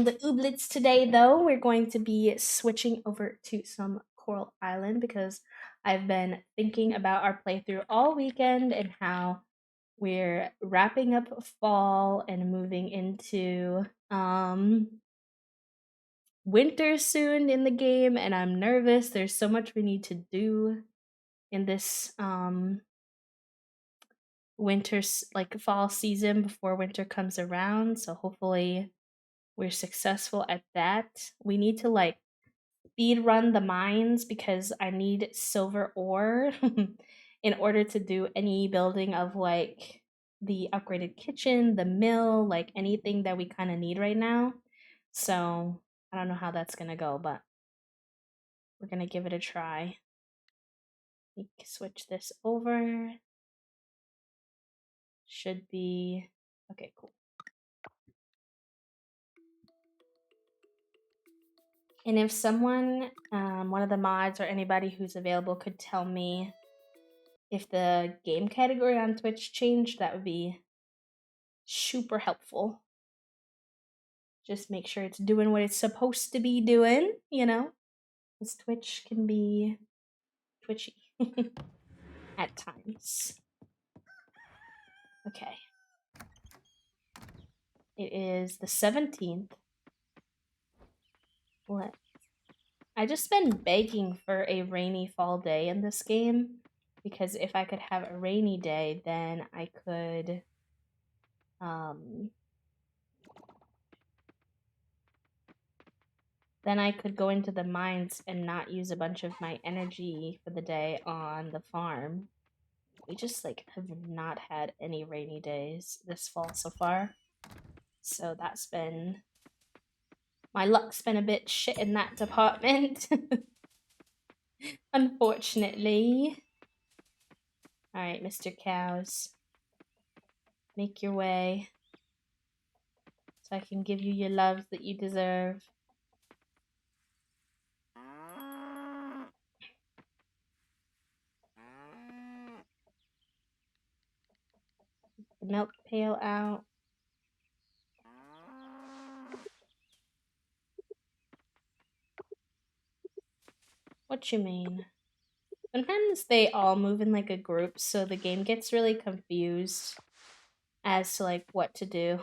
the Ooblets today, though, we're going to be switching over to some Coral Island because I've been thinking about our playthrough all weekend and how we're wrapping up fall and moving into winter soon in the game, and I'm nervous. There's so much we need to do in this like fall season before winter comes around. So hopefully we're successful at that. We need to like speed run the mines because I need silver ore in order to do any building of like the upgraded kitchen, the mill, like anything that we kind of need right now. So I don't know how that's gonna go, but we're gonna give it a try. We can switch this over. Should be okay, cool. And if someone, one of the mods or anybody who's available could tell me if the game category on Twitch changed, that would be super helpful. Just make sure it's doing what it's supposed to be doing, you know? Because Twitch can be twitchy at times. Okay. It is the 17th. What? I just been begging for a rainy fall day in this game because if I could have a rainy day, then I could go into the mines and not use a bunch of my energy for the day on the farm. We just like have not had any rainy days this fall so far. So that's been my luck's been a bit shit in that department. Unfortunately. Alright, Mr. Cows. Make your way. So I can give you your love that you deserve. The milk pail out. What you mean? Sometimes they all move in like a group, so the game gets really confused as to like what to do.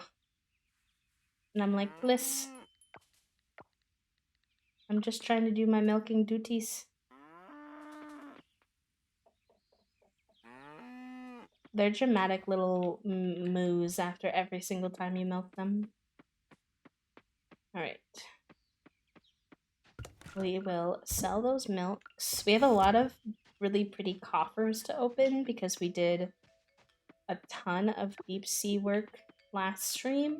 And I'm like, Bliss, I'm just trying to do my milking duties. They're dramatic little moos after every single time you milk them. Alright. We will sell those milks. We have a lot of really pretty coffers to open because we did a ton of deep sea work last stream.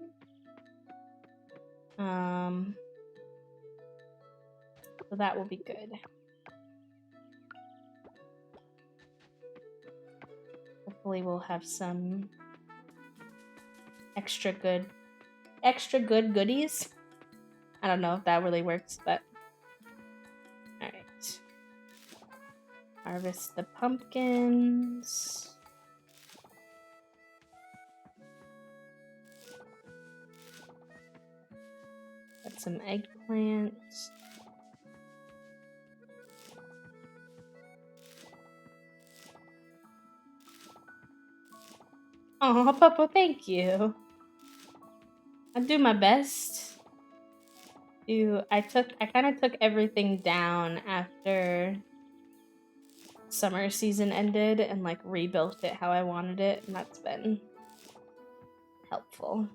So that will be good. Hopefully we'll have some extra good goodies. I don't know if that really works, but alright. Harvest the pumpkins. Got some eggplants. Oh, Papa, thank you. I'll do my best. I kind of took everything down after summer season ended and like rebuilt it how I wanted it, and that's been helpful.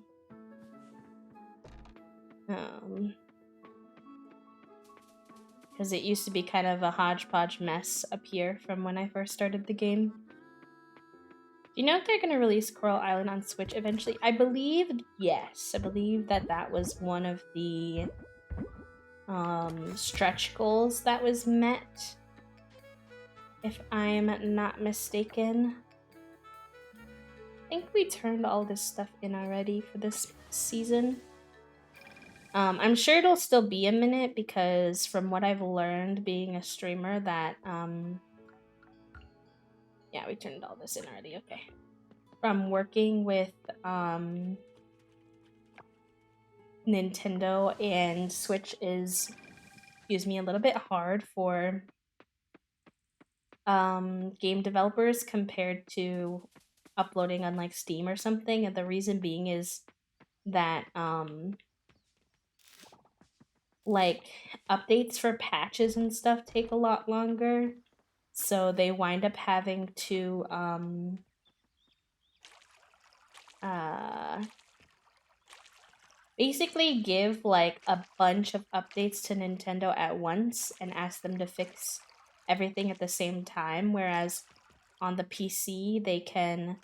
Because it used to be kind of a hodgepodge mess up here from when I first started the game. Do you know if they're going to release Coral Island on Switch eventually? I believe yes. I believe that was one of the stretch goals that was met, if I'm not mistaken. I think we turned all this stuff in already for this season. I'm sure it'll still be a minute because from what I've learned being a streamer that yeah, we turned all this in already. Okay. From working with Nintendo and Switch is, excuse me, a little bit hard for game developers compared to uploading on like Steam or something. And the reason being is that like updates for patches and stuff take a lot longer. So they wind up having to uh basically give like a bunch of updates to Nintendo at once and ask them to fix everything at the same time, whereas on the PC they can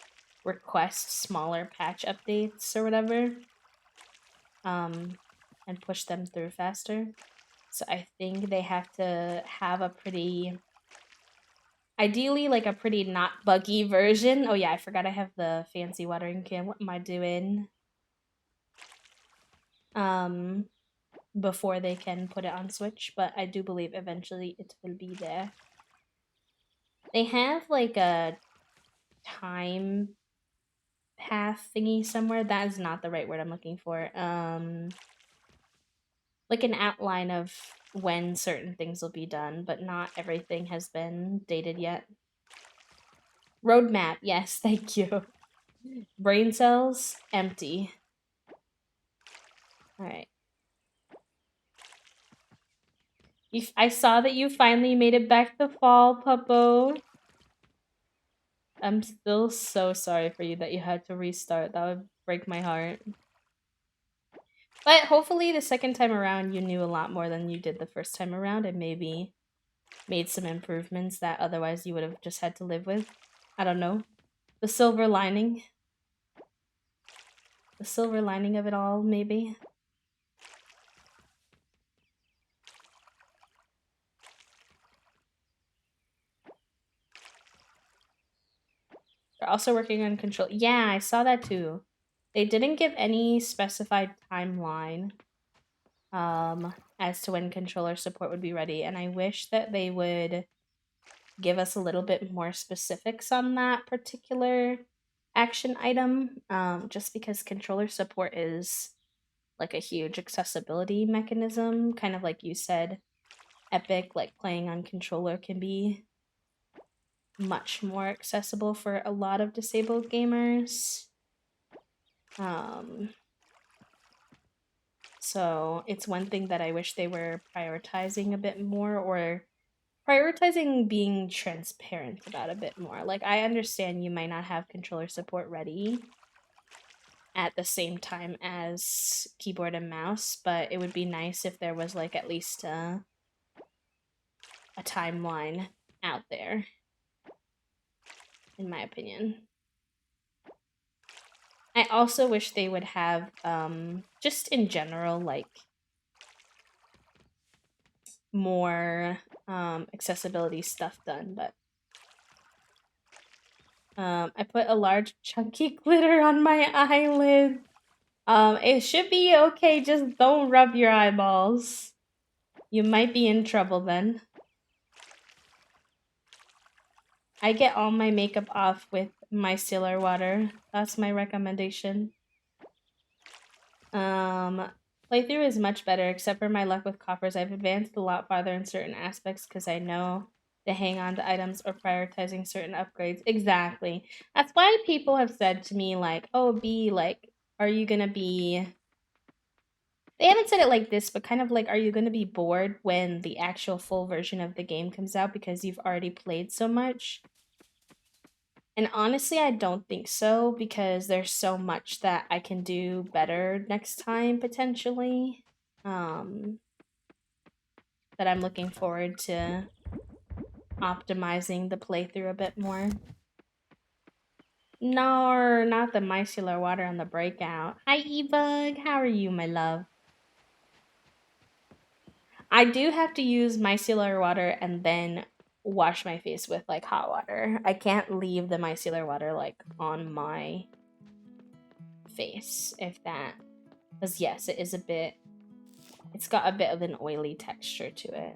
request smaller patch updates or whatever, and push them through faster. So I think they have to have a pretty, ideally like a pretty not buggy version. Oh yeah, I forgot I have the fancy watering can. What am I doing? Before they can put it on Switch, but I do believe eventually it will be there. They have like a time path thingy somewhere. That is not the right word I'm looking for. Like an outline of when certain things will be done, but not everything has been dated yet. Roadmap, yes, thank you. Brain cells, empty. Alright. I saw that you finally made it back to fall, Puppo. I'm still so sorry for you that you had to restart. That would break my heart. But hopefully the second time around you knew a lot more than you did the first time around and maybe made some improvements that otherwise you would have just had to live with. I don't know. The silver lining. The silver lining of it all, maybe. They're also working on control. Yeah, I saw that too. They didn't give any specified timeline as to when controller support would be ready, and I wish that they would give us a little bit more specifics on that particular action item, just because controller support is like a huge accessibility mechanism, kind of like you said. Epic, like playing on controller, can be much more accessible for a lot of disabled gamers. So it's one thing that I wish they were prioritizing a bit more, or prioritizing being transparent about a bit more. Like, I understand you might not have controller support ready at the same time as keyboard and mouse, but it would be nice if there was like at least a timeline out there, in my opinion. I also wish they would have, just in general, like more accessibility stuff done, but I put a large chunky glitter on my eyelid. It should be okay, just don't rub your eyeballs. You might be in trouble then. I get all my makeup off with micellar water. That's my recommendation. Playthrough is much better, except for my luck with coppers. I've advanced a lot farther in certain aspects because I know to hang on to items or prioritizing certain upgrades. Exactly. That's why people have said to me, like, oh, B, like, are you gonna be... They haven't said it like this, but kind of like, are you gonna be bored when the actual full version of the game comes out because you've already played so much? And honestly, I don't think so, because there's so much that I can do better next time, potentially. That I'm looking forward to optimizing the playthrough a bit more. No, not the micellar water on the breakout. Hi, Ebug. How are you, my love? I do have to use micellar water and then wash my face with like hot water. I can't leave the micellar water like on my face, if that, because yes, it is a bit, it's got a bit of an oily texture to it.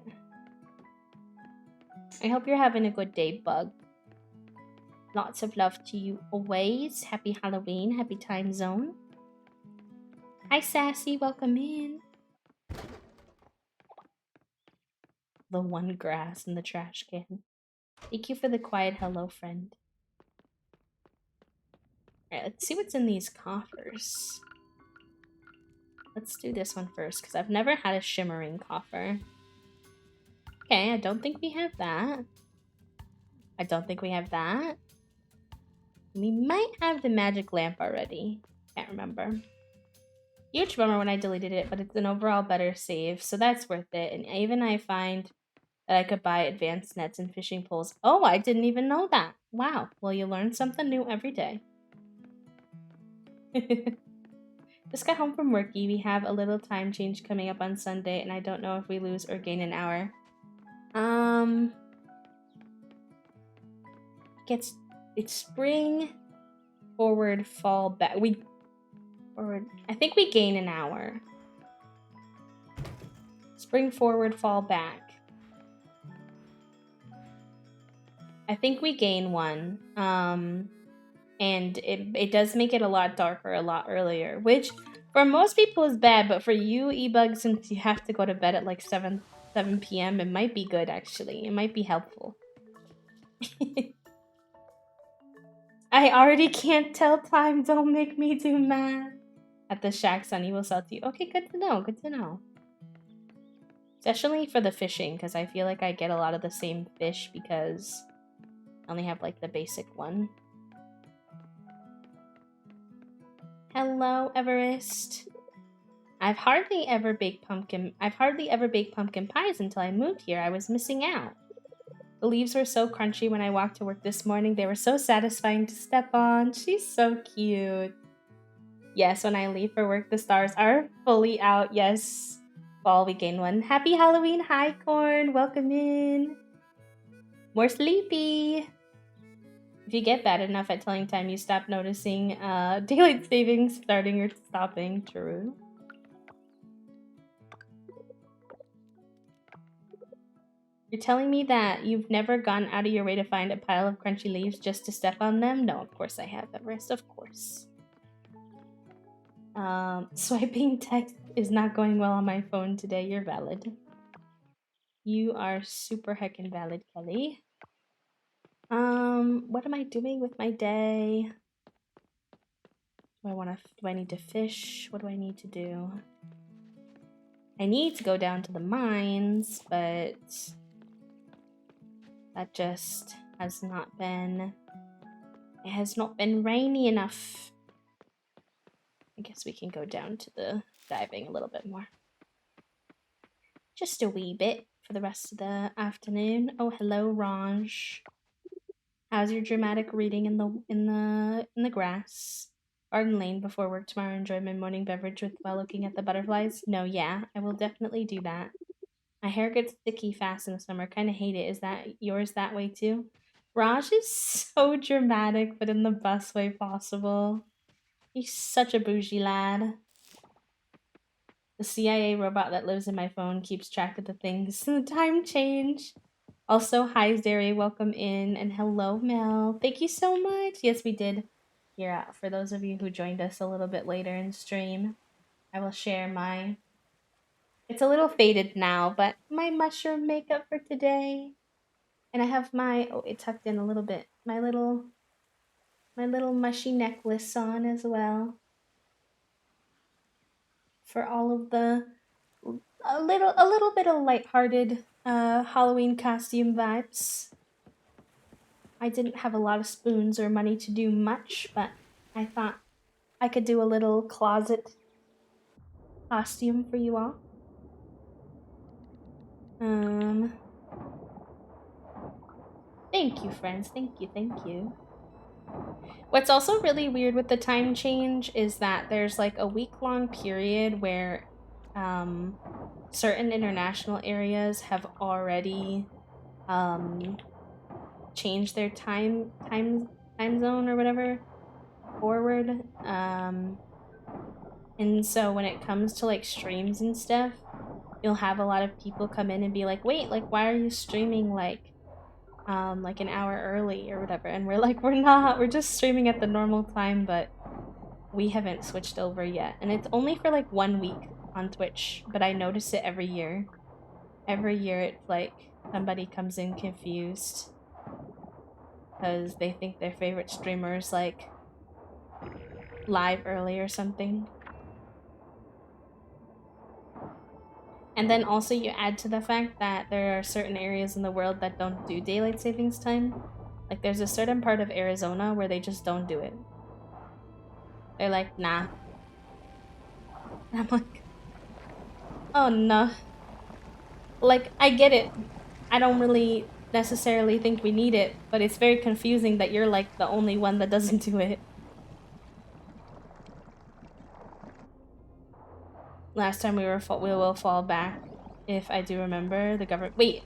I hope you're having a good day, Bug. Lots of love to you always. Happy Halloween, happy time zone. Hi, Sassy. Welcome in. The one grass in the trash can. Thank you for the quiet hello, friend. Alright, let's see what's in these coffers. Let's do this one first, because I've never had a shimmering coffer. Okay, I don't think we have that. I don't think we have that. We might have the magic lamp already. Can't remember. Huge bummer when I deleted it, but it's an overall better save, so that's worth it. And even I find that I could buy advanced nets and fishing poles. Oh, I didn't even know that. Wow. Well, you learn something new every day. Just got home from worky. We have a little time change coming up on Sunday, and I don't know if we lose or gain an hour. It's spring, forward, fall, back. Forward. I think we gain an hour. Spring, forward, fall, back. I think we gain one. And it does make it a lot darker a lot earlier, which for most people is bad, but for you, E-Bug, since you have to go to bed at like 7 p.m., it might be good, actually. It might be helpful. I already can't tell time. Don't make me do math. At the shack, Sunny will sell to you. Okay, good to know. Good to know. Especially for the fishing, because I feel like I get a lot of the same fish because I only have like the basic one. Hello, Everest. I've hardly ever baked pumpkin pies until I moved here. I was missing out. The leaves were so crunchy when I walked to work this morning. They were so satisfying to step on. She's so cute. Yes, when I leave for work, the stars are fully out. Yes. Fall, we gain one. Happy Halloween, hi Corn. Welcome in. More sleepy. If you get bad enough at telling time, you stop noticing daylight savings starting or stopping. True. You're telling me that you've never gone out of your way to find a pile of crunchy leaves just to step on them? No, of course I have, Everest, of course. Swiping text is not going well on my phone today. You're valid. You are super heckin' valid, Kelly. What am I doing with my day? Do I need to fish? What do I need to do? I need to go down to the mines, but that just has not been... It has not been rainy enough. I guess we can go down to the diving a little bit more. Just a wee bit for the rest of the afternoon. Oh, hello, Ranj. How's your dramatic reading in the grass? Garden Lane before work tomorrow. Enjoy my morning beverage while looking at the butterflies. No, yeah, I will definitely do that. My hair gets sticky fast in the summer. Kind of hate it. Is that yours that way too? Raj is so dramatic, but in the best way possible. He's such a bougie lad. The CIA robot that lives in my phone keeps track of the things. The time change. Also, hi Zeri, welcome in, and hello Mel. Thank you so much. Yes, we did. Here, for those of you who joined us a little bit later in stream, I will share my... It's a little faded now, but my mushroom makeup for today. And I have my... Oh, it tucked in a little bit. My little mushy necklace on as well. For all of the... A little bit of lighthearted Halloween costume vibes. I didn't have a lot of spoons or money to do much, but I thought I could do a little closet costume for you all. Thank you, friends. Thank you. What's also really weird with the time change is that there's like a week-long period where certain international areas have already changed their time zone or whatever forward. And so when it comes to like streams and stuff, you'll have a lot of people come in and be like, wait, like why are you streaming like an hour early or whatever? And we're like, we're not, we're just streaming at the normal time, but we haven't switched over yet. And it's only for like 1 week on Twitch, but I notice it every year. Every year it's like somebody comes in confused because they think their favorite streamer's like live early or something. And then also you add to the fact that there are certain areas in the world that don't do daylight savings time. Like there's a certain part of Arizona where they just don't do it. They're like, nah. And I'm like, oh no. Like, I get it. I don't really necessarily think we need it, but it's very confusing that you're like the only one that doesn't do it. Last time we will fall back, if I do remember, the government. Wait,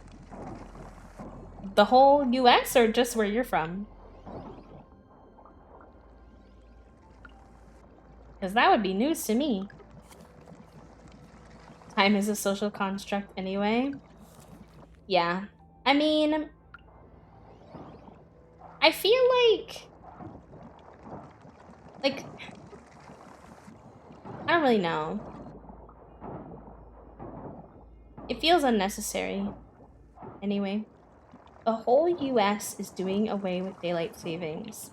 the whole U.S. or just where you're from? Because that would be news to me. Time is a social construct anyway. Yeah. I mean, I feel like, I don't really know. It feels unnecessary. Anyway, the whole US is doing away with daylight savings.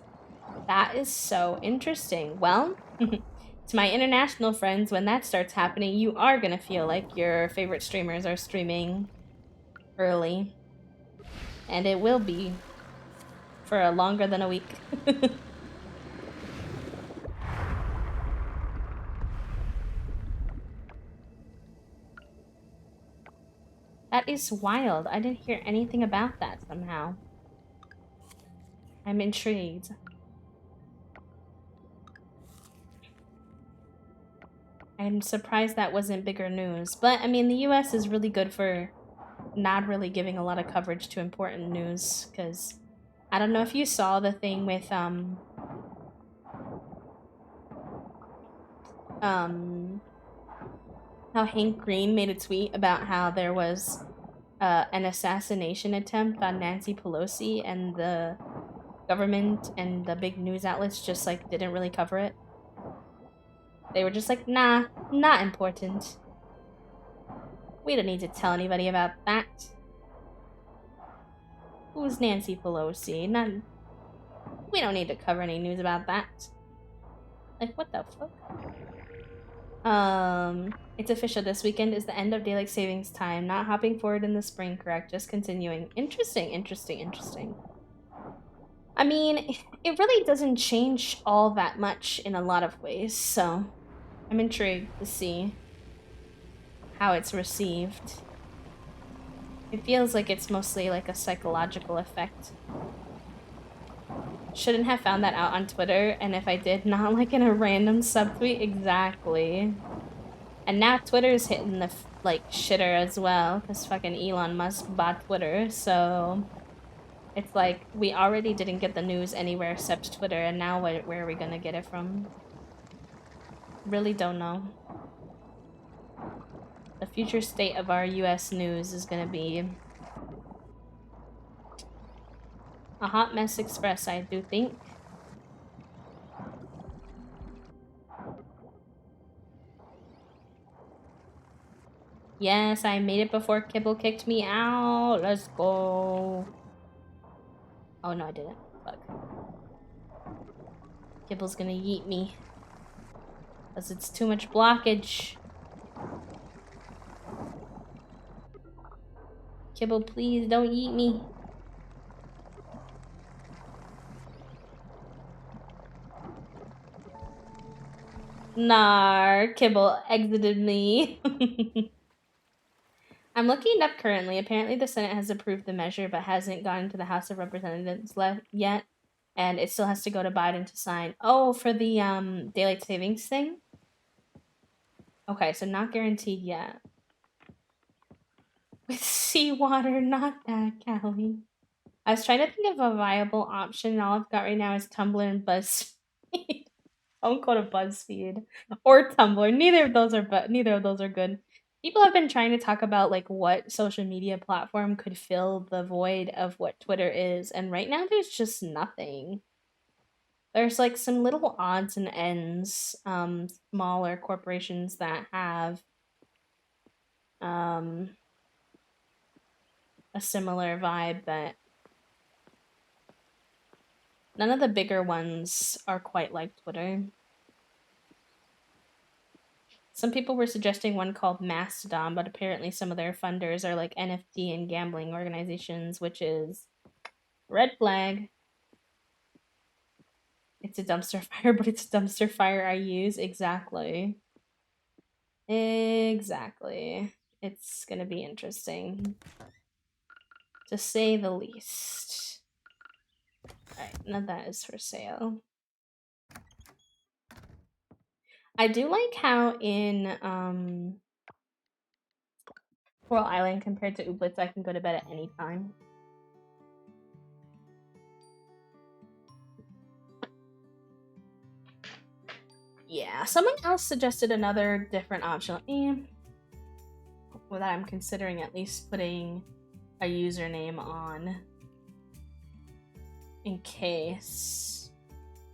That is so interesting. Well, to my international friends, when that starts happening, you are gonna feel like your favorite streamers are streaming early. And it will be for a longer than a week. That is wild. I didn't hear anything about that somehow. I'm intrigued. I'm surprised that wasn't bigger news. But, I mean, the US is really good for not really giving a lot of coverage to important news. Because, I don't know if you saw the thing with, how Hank Green made a tweet about how there was an assassination attempt on Nancy Pelosi, and the government and the big news outlets just like didn't really cover it. They were just like, nah, not important. We don't need to tell anybody about that. Who's Nancy Pelosi? None. We don't need to cover any news about that. Like, what the fuck? It's official. This weekend is the end of daylight savings time. Not hopping forward in the spring, correct? Just continuing. Interesting, interesting, interesting. I mean, it really doesn't change all that much in a lot of ways, so I'm intrigued to see how it's received. It feels like it's mostly like a psychological effect. Shouldn't have found that out on Twitter, and if I did, not like in a random subtweet. Exactly. And now Twitter's hitting the like shitter as well, because fucking Elon Musk bought Twitter, so it's like we already didn't get the news anywhere except Twitter, and now where are we gonna get it from? Really don't know. The future state of our US news is gonna be a hot mess express, I do think. Yes, I made it before Kibble kicked me out. Let's go. Oh, no, I didn't. Fuck. Kibble's gonna yeet me. Because it's too much blockage. Kibble, please don't yeet me. Nar, Kibble exited me. I'm looking it up currently. Apparently the Senate has approved the measure but hasn't gone to the House of Representatives yet. And it still has to go to Biden to sign. Oh, for the daylight savings thing? Okay, so not guaranteed yet. With seawater, not that, Callie. I was trying to think of a viable option, and all I've got right now is Tumblr and BuzzFeed. Don't go to BuzzFeed or Tumblr. Neither of those are good. People have been trying to talk about like what social media platform could fill the void of what Twitter is, and right now there's just nothing. There's like some little odds and ends, smaller corporations that have um a similar vibe, but none of the bigger ones are quite like Twitter. Some people were suggesting one called Mastodon, but apparently some of their funders are like NFT and gambling organizations, which is red flag. It's a dumpster fire, but it's a dumpster fire I use. Exactly. Exactly. It's gonna be interesting, to say the least. Alright, none of that is for sale. I do like how in Coral Island compared to Ooblets, I can go to bed at any time. Yeah, someone else suggested another different option. Well, that I'm considering at least putting a username on in case.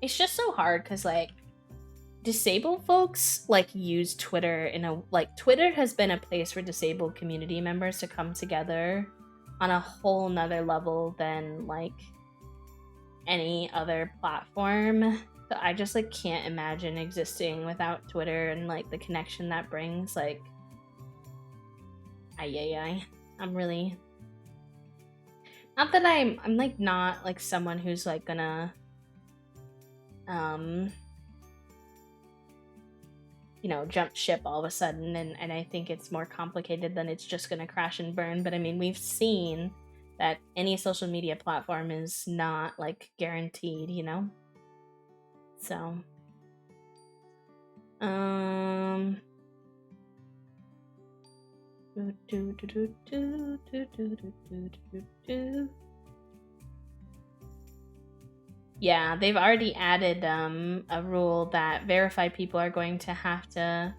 It's just so hard because like disabled folks like use Twitter in a like Twitter has been a place for disabled community members to come together on a whole nother level than like any other platform. So I just like can't imagine existing without Twitter and like the connection that brings. Like I'm really not that I'm like not like someone who's like gonna you know, jump ship all of a sudden, and I think it's more complicated than it's just gonna crash and burn. But I mean, we've seen that any social media platform is not like guaranteed, you know? So yeah, they've already added a rule that verified people are going to have to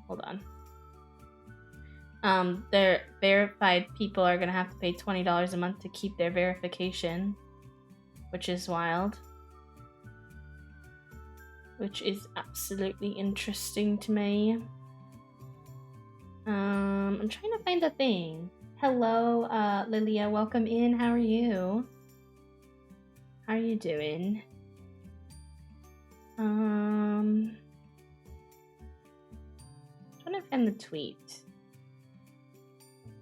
hold on. Their verified people are gonna have to pay $20 a month to keep their verification, which is wild. Which is absolutely interesting to me. I'm trying to find a thing. Hello, Lilia, welcome in. How are you? How are you doing? I'm trying to find the tweet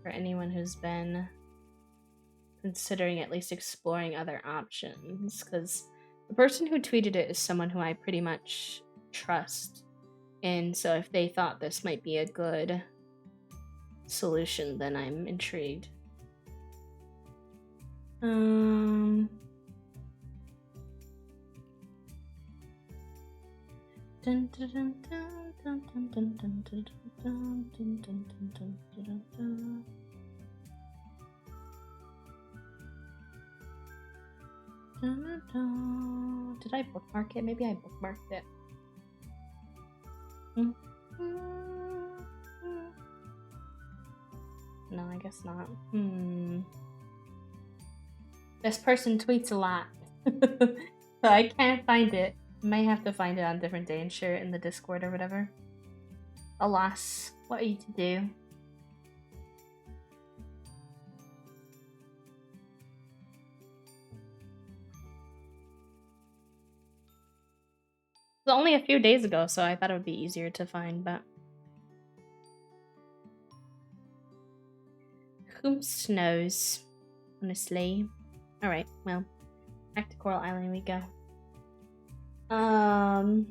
for anyone who's been considering at least exploring other options, because the person who tweeted it is someone who I pretty much trust, and so if they thought this might be a good solution, then I'm intrigued. Did I bookmark it? Maybe I bookmarked it. No, I guess not. This person tweets a lot. So I can't find it. Might have to find it on a different day and share it in the Discord or whatever. Alas, what are you to do? It was only a few days ago, so I thought it would be easier to find, but who knows, honestly. Alright, well, back to Coral Island we go. And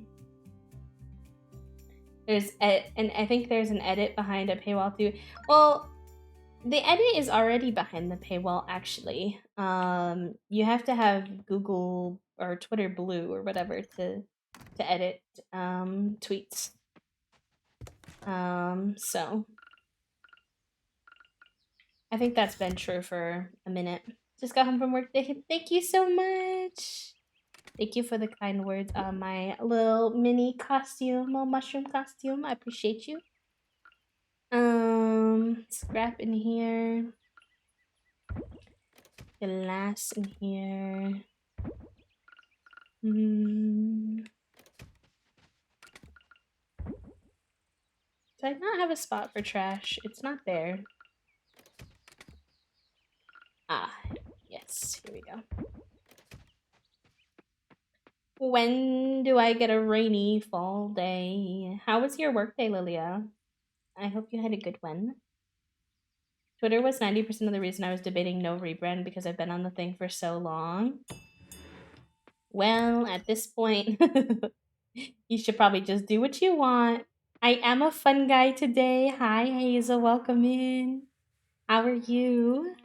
I think there's an edit behind a paywall too. Well, the edit is already behind the paywall, actually. You have to have Google or Twitter Blue or whatever to edit tweets. So I think that's been true for a minute. Just got home from work. Thank you so much. Thank you for the kind words on my little mini costume, little mushroom costume. I appreciate you. Scrap in here. glass in here. Do I not have a spot for trash? It's not there. Ah, yes, here we go. When do I get a rainy fall day? How was your workday, Lilia? I hope you had a good one. Twitter was 90% of the reason I was debating no rebrand because I've been on the thing for so long. Well, at this point, you should probably just do what you want. I am a fun guy today. Hi, Hazel. Welcome in. How are you?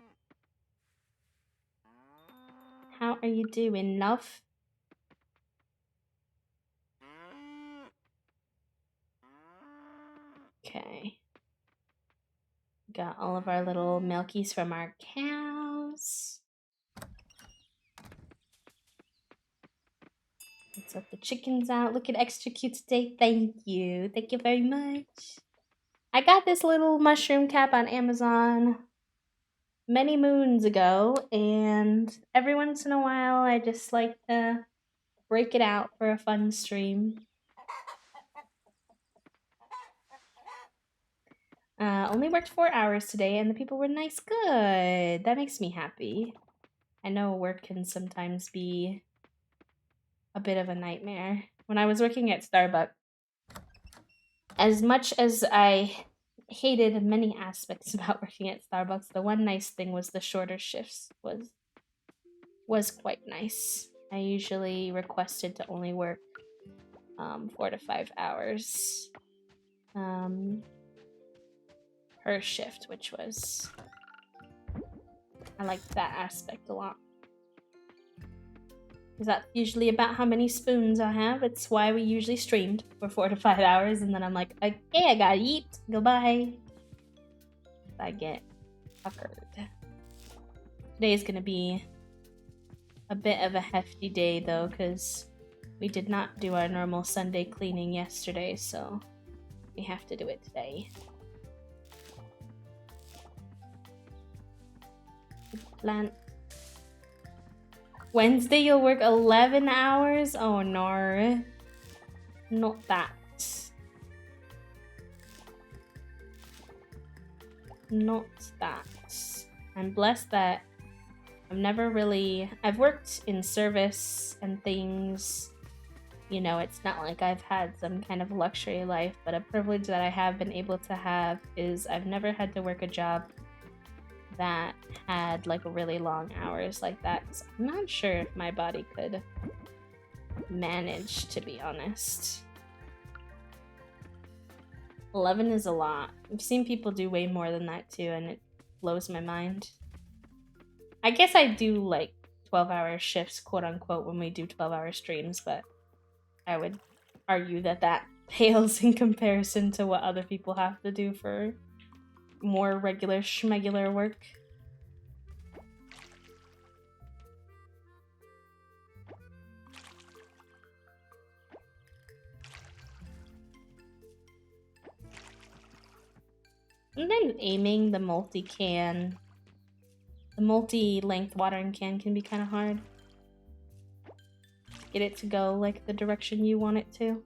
How are you doing, love? Okay. Got all of our little milkies from our cows. Let's let the chickens out. Look at extra cute today. Thank you. Thank you very much. I got this little mushroom cap on Amazon many moons ago, and every once in a while I just like to break it out for a fun stream. Only worked 4 hours today and the people were nice. Good. That makes me happy. I know work can sometimes be a bit of a nightmare. When I was working at Starbucks, as much as I hated many aspects about working at Starbucks, the one nice thing was the shorter shifts was quite nice. I usually requested to only work 4 to 5 hours per shift, which was, I liked that aspect a lot. Because that's usually about how many spoons I have. It's why we usually streamed for 4 to 5 hours, and then I'm like, okay, I gotta eat. Goodbye. I get puckered. Today is gonna be a bit of a hefty day though, because we did not do our normal Sunday cleaning yesterday, so we have to do it today. Plant. Wednesday you'll work 11 hours? Oh no. Not that. Not that. I'm blessed that I've worked in service and things. You know, it's not like I've had some kind of luxury life, but a privilege that I have been able to have is I've never had to work a job that had like really long hours like that. I'm not sure if my body could manage, to be honest. 11 is a lot. I've seen people do way more than that too, and it blows my mind. I guess I do like 12-hour shifts, quote unquote, when we do 12-hour streams, but I would argue that that pales in comparison to what other people have to do for more regular schmegular work. Sometimes aiming the multi-length watering can be kind of hard. Get it to go like the direction you want it to.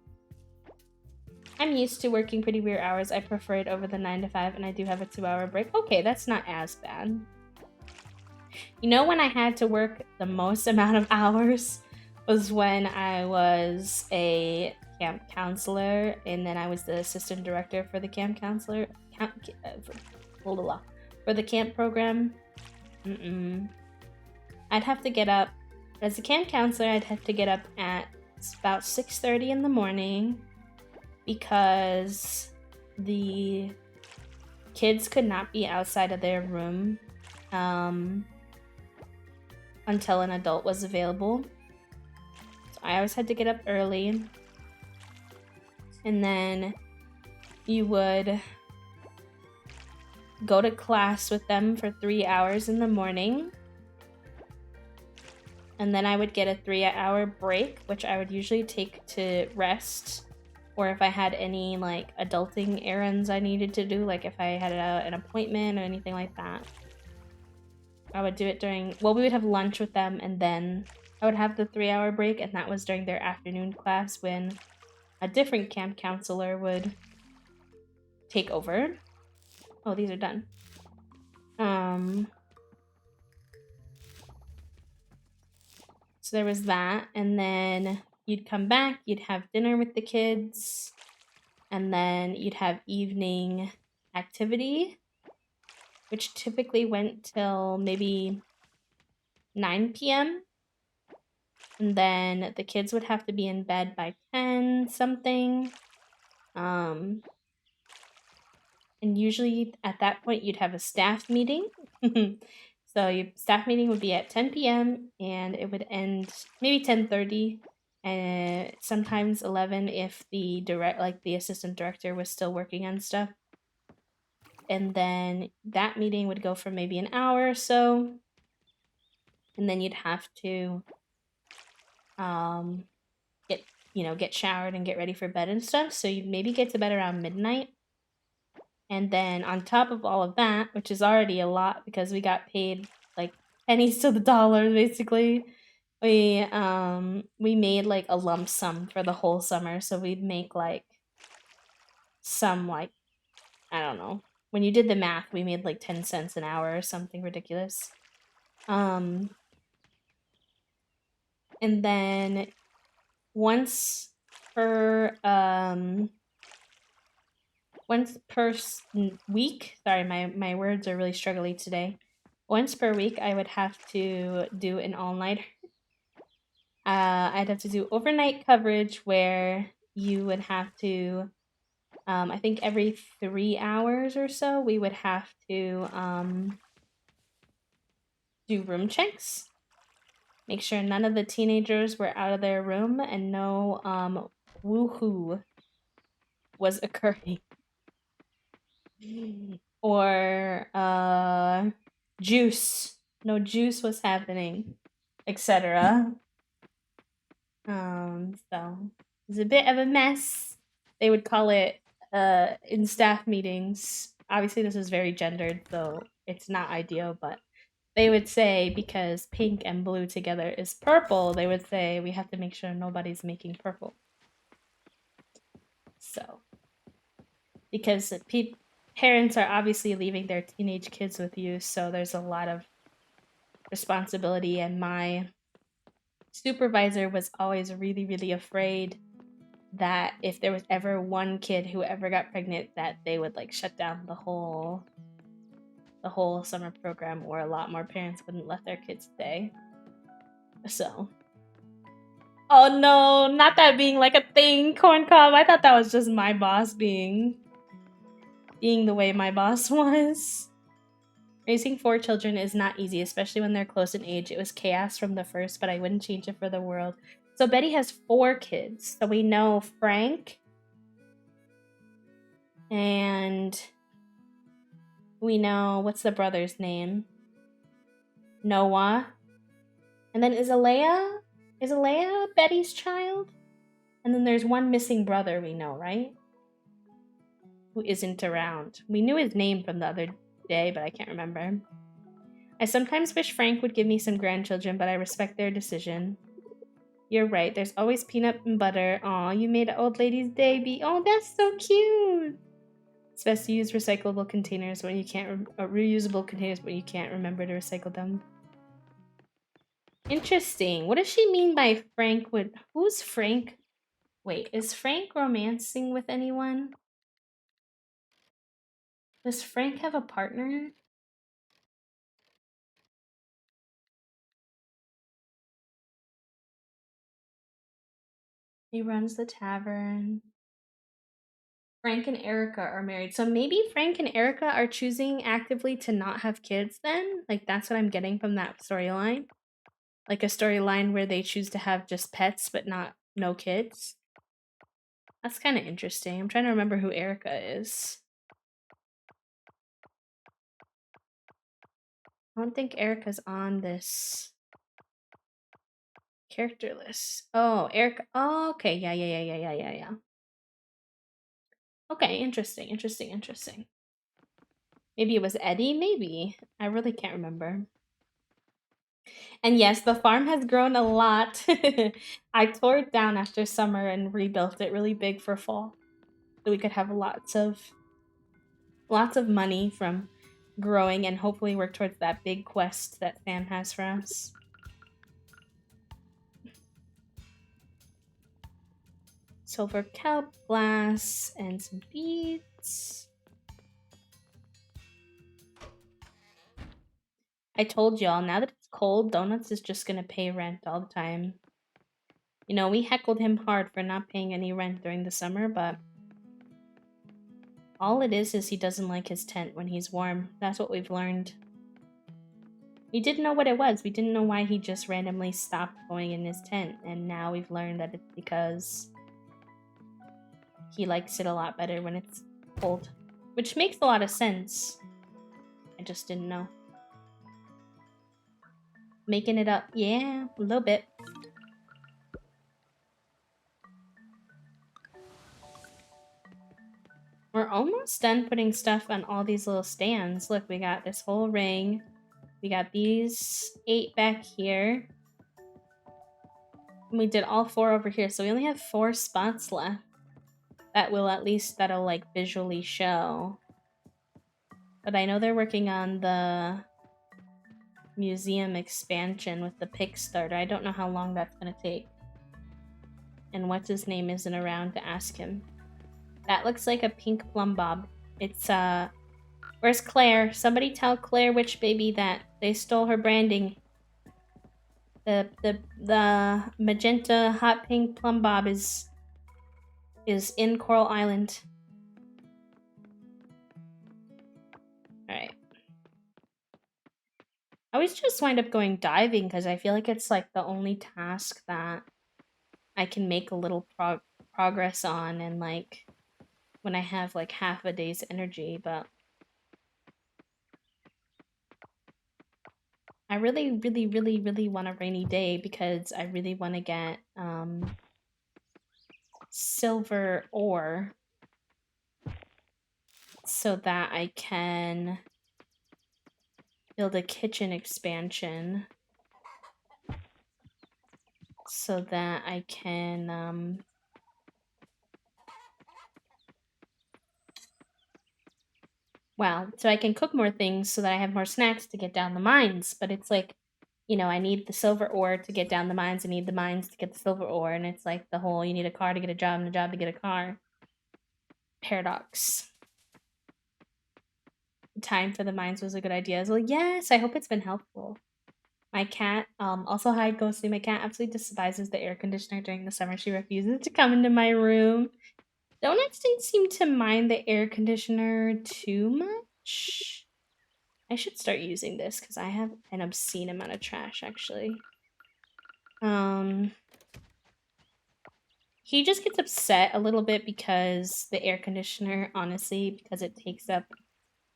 I'm used to working pretty weird hours. I prefer it over the 9 to 5, and I do have a 2-hour break. Okay, that's not as bad. You know when I had to work the most amount of hours was when I was a camp counselor, and then I was the assistant director for the camp counselor for the camp program. I'd have to get up as a camp counselor. I'd have to get up at about 6:30 in the morning because the kids could not be outside of their room until an adult was available. So I always had to get up early, and then you would go to class with them for 3 hours in the morning, and then I would get a 3-hour break, which I would usually take to rest, or if I had any like adulting errands I needed to do, like if I had an appointment or anything like that. I would do it during, well, we would have lunch with them and then I would have the 3-hour break, and that was during their afternoon class when a different camp counselor would take over. Oh, these are done. So there was that, and then you'd come back, you'd have dinner with the kids, and then you'd have evening activity, which typically went till maybe 9 p.m. And then the kids would have to be in bed by 10 something. And usually at that point you'd have a staff meeting. So your staff meeting would be at 10 p.m. and it would end maybe 10:30, and sometimes 11 if the assistant director was still working on stuff. And then that meeting would go for maybe an hour or so, and then you'd have to get showered and get ready for bed and stuff. So you'd maybe get to bed around midnight. And then on top of all of that, which is already a lot because we got paid like pennies to the dollar basically, we made like a lump sum for the whole summer. So we'd make like some like, I don't know. When you did the math, we made like 10 cents an hour or something ridiculous. And then once per week, sorry, my words are really struggling today. Once per week, I would have to do an all-nighter. I'd have to do overnight coverage where you would have to, I think every 3 hours or so, we would have to do room checks. Make sure none of the teenagers were out of their room and no woohoo was occurring. Or juice. No juice was happening, etc. So it's a bit of a mess. They would call it in staff meetings. Obviously, this is very gendered, so it's not ideal, but they would say because pink and blue together is purple, they would say we have to make sure nobody's making purple. So, because parents are obviously leaving their teenage kids with you, so there's a lot of responsibility, and my supervisor was always really, really afraid that if there was ever one kid who ever got pregnant, that they would like shut down the whole summer program, or a lot more parents wouldn't let their kids stay. So, oh no, not that being like a thing, corn cob. I thought that was just my boss being the way my boss was. Raising 4 children is not easy, especially when they're close in age. It was chaos from the first, but I wouldn't change it for the world. So Betty has 4 kids. So we know Frank, and we know, what's the brother's name? Noah. And then is Alea Betty's child? And then there's one missing brother we know, right? Who isn't around. We knew his name from the other day, but I can't remember. I sometimes wish Frank would give me some grandchildren, but I respect their decision. You're right, there's always peanut and butter. Aw, you made an old lady's day. Oh, that's so cute. It's best to use recyclable containers when you can't, reusable containers when you can't remember to recycle them. Interesting. What does she mean by Frank would... Who's Frank? Wait, is Frank romancing with anyone? Does Frank have a partner? He runs the tavern. Frank and Erica are married. So maybe Frank and Erica are choosing actively to not have kids then? Like, that's what I'm getting from that storyline. Like a storyline where they choose to have just pets but no kids. That's kind of interesting. I'm trying to remember who Erica is. I don't think Erica's on this character list. Oh, Erica. Oh, okay. Yeah. Okay, interesting. Maybe it was Eddie? Maybe. I really can't remember. And yes, the farm has grown a lot. I tore it down after summer and rebuilt it really big for fall. So we could have lots of money from growing and hopefully work towards that big quest that Sam has for us. Silver kelp, glass, and some beads. I told y'all, now that it's cold, Donuts is just gonna pay rent all the time. You know, we heckled him hard for not paying any rent during the summer, but all it is he doesn't like his tent when he's warm. That's what we've learned. We didn't know what it was. We didn't know why he just randomly stopped going in his tent, and now we've learned that it's because he likes it a lot better when it's cold. Which makes a lot of sense. I just didn't know. Making it up. Yeah, a little bit. We're almost done putting stuff on all these little stands. Look, we got this whole ring. We got these 8 back here. And we did all 4 over here, so we only have 4 spots left. That'll like visually show. But I know they're working on the museum expansion with the pick starter. I don't know how long that's gonna take. And what's his name isn't around to ask him. That looks like a pink plum bob. It's where's Claire? Somebody tell Claire Witch Baby that they stole her branding. The magenta hot pink plum bob is in Coral Island. Alright. I always just wind up going diving because I feel like it's like the only task that I can make a little progress on, and like when I have like half a day's energy, but I really, really, really, really want a rainy day because I really want to get silver ore so that I can build a kitchen expansion so that I can so I can cook more things so that I have more snacks to get down the mines. But it's like, you know, I need the silver ore to get down the mines. I need the mines to get the silver ore. And it's like the whole, you need a car to get a job and a job to get a car. Paradox. Time for the mines was a good idea. Well, yes, I hope it's been helpful. My cat, also hi Ghostly, my cat absolutely despises the air conditioner during the summer. She refuses to come into my room. Donuts didn't seem to mind the air conditioner too much. I should start using this because I have an obscene amount of trash, actually. He just gets upset a little bit because the air conditioner, honestly, because it takes up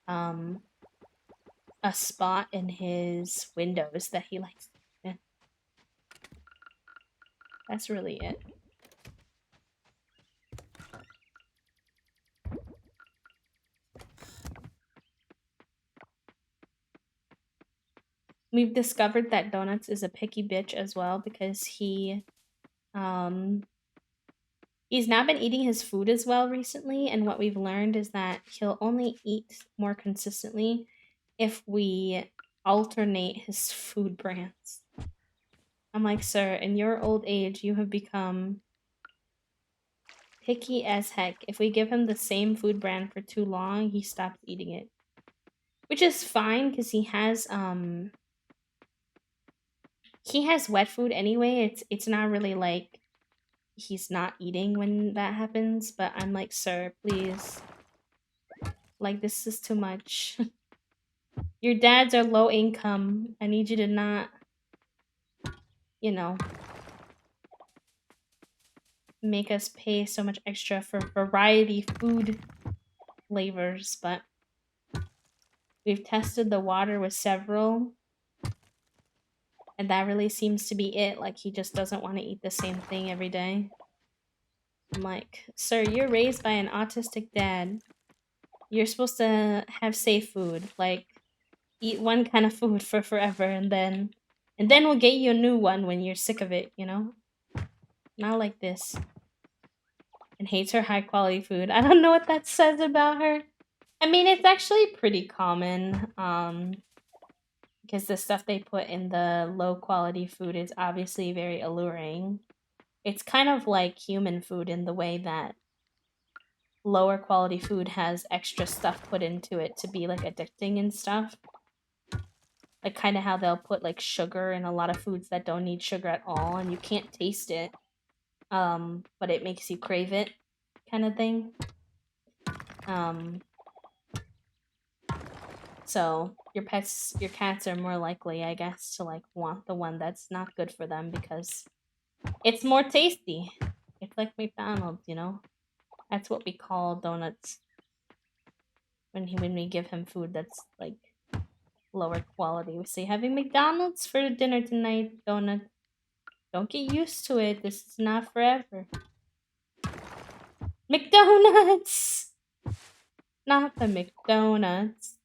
a spot in his windows that he likes. That's really it. We've discovered that Donuts is a picky bitch as well because he's not been eating his food as well recently, and what we've learned is that he'll only eat more consistently if we alternate his food brands. I'm like, sir, in your old age, you have become picky as heck. If we give him the same food brand for too long, he stops eating it. Which is fine because he has wet food anyway. It's not really like he's not eating when that happens, but I'm like, sir, please. Like, this is too much. Your dads are low income. I need you to not, you know, make us pay so much extra for variety food flavors, but we've tested the water with several, and that really seems to be it. Like, he just doesn't want to eat the same thing every day. I'm like, sir, you're raised by an autistic dad. You're supposed to have safe food. Like, eat one kind of food for forever and then And then we'll get you a new one when you're sick of it, you know? Not like this. And hates her high quality food. I don't know what that says about her. I mean, it's actually pretty common. Because the stuff they put in the low quality food is obviously very alluring. It's kind of like human food in the way that lower quality food has extra stuff put into it to be like addicting and stuff. Like kind of how they'll put like sugar in a lot of foods that don't need sugar at all and you can't taste it. But it makes you crave it kind of thing. So your cats are more likely, I guess, to like want the one that's not good for them because it's more tasty. It's like McDonald's, you know? That's what we call donuts when we give him food that's like lower quality. We say having McDonald's for dinner tonight, donut. Don't get used to it. This is not forever. McDonald's! Not the McDonald's.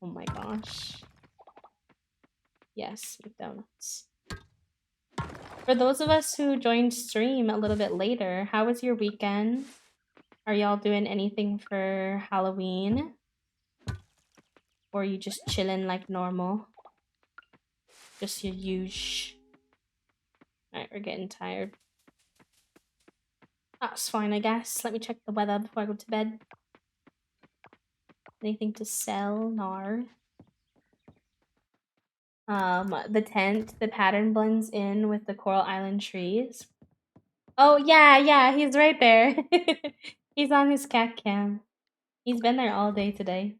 Oh my gosh. Yes, McDonald's. For those of us who joined stream a little bit later, how was your weekend? Are y'all doing anything for Halloween? Or are you just chilling like normal? Just your usual. Alright, we're getting tired. That's fine, I guess. Let me check the weather before I go to bed. Anything to sell? Nar. The tent, the pattern blends in with the Coral Island trees. Oh, yeah, he's right there. He's on his cat cam. He's been there all day today.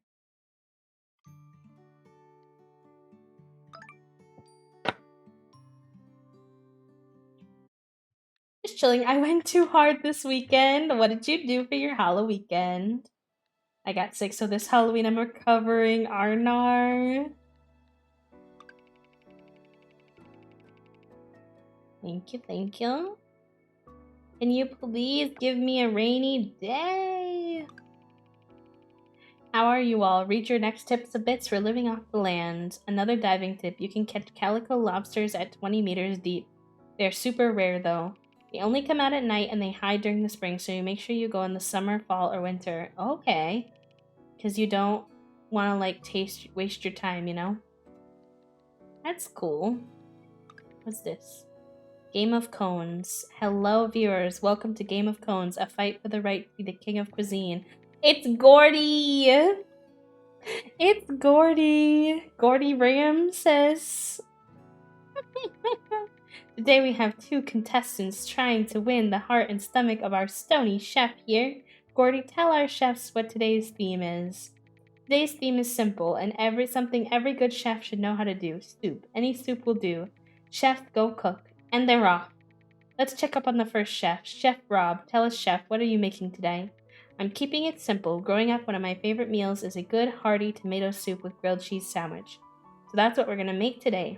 Just chilling. I went too hard this weekend. What did you do for your Halloween weekend? I got sick, so this Halloween I'm recovering. Arnar. Thank you, thank you. Can you please give me a rainy day? How are you all? Read your next tips of bits for living off the land. Another diving tip. You can catch calico lobsters at 20 meters deep. They're super rare though. They only come out at night and they hide during the spring, so you make sure you go in the summer, fall, or winter. Okay. Because you don't want to like waste your time, you know? That's cool. What's this? Game of Cones. Hello, viewers. Welcome to Game of Cones, a fight for the right to be the king of cuisine. It's Gordy! It's Gordy! Gordy Ramses! Today we have two contestants trying to win the heart and stomach of our stony chef here. Gordy, tell our chefs what today's theme is. Today's theme is simple and something every good chef should know how to do. Soup. Any soup will do. Chef, go cook. And they're off. Let's check up on the first chef. Chef Rob, tell us, chef, what are you making today? I'm keeping it simple. Growing up, one of my favorite meals is a good, hearty tomato soup with grilled cheese sandwich. So that's what we're gonna make today.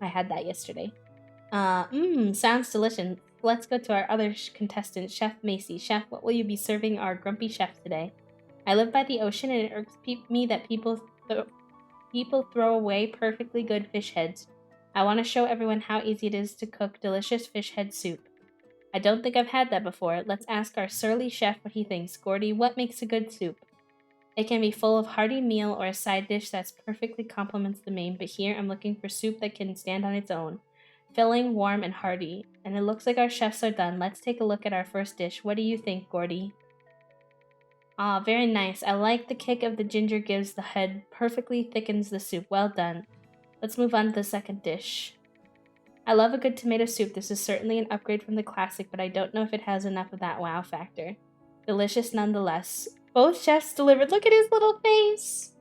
I had that yesterday. Sounds delicious. Let's go to our other contestant, Chef Macy. Chef, what will you be serving our grumpy chef today? I live by the ocean and it irks me that people throw away perfectly good fish heads. I want to show everyone how easy it is to cook delicious fish head soup. I don't think I've had that before. Let's ask our surly chef what he thinks. Gordy, what makes a good soup? It can be full of hearty meal or a side dish that perfectly complements the main, but here I'm looking for soup that can stand on its own. Filling, warm, and hearty. And it looks like our chefs are done. Let's take a look at our first dish. What do you think, Gordy? Ah, very nice. I like the kick of the ginger gives the head, perfectly thickens the soup. Well done. Let's move on to the second dish. I love a good tomato soup. This is certainly an upgrade from the classic, but I don't know if it has enough of that wow factor. Delicious nonetheless. Both chefs delivered. Look at his little face.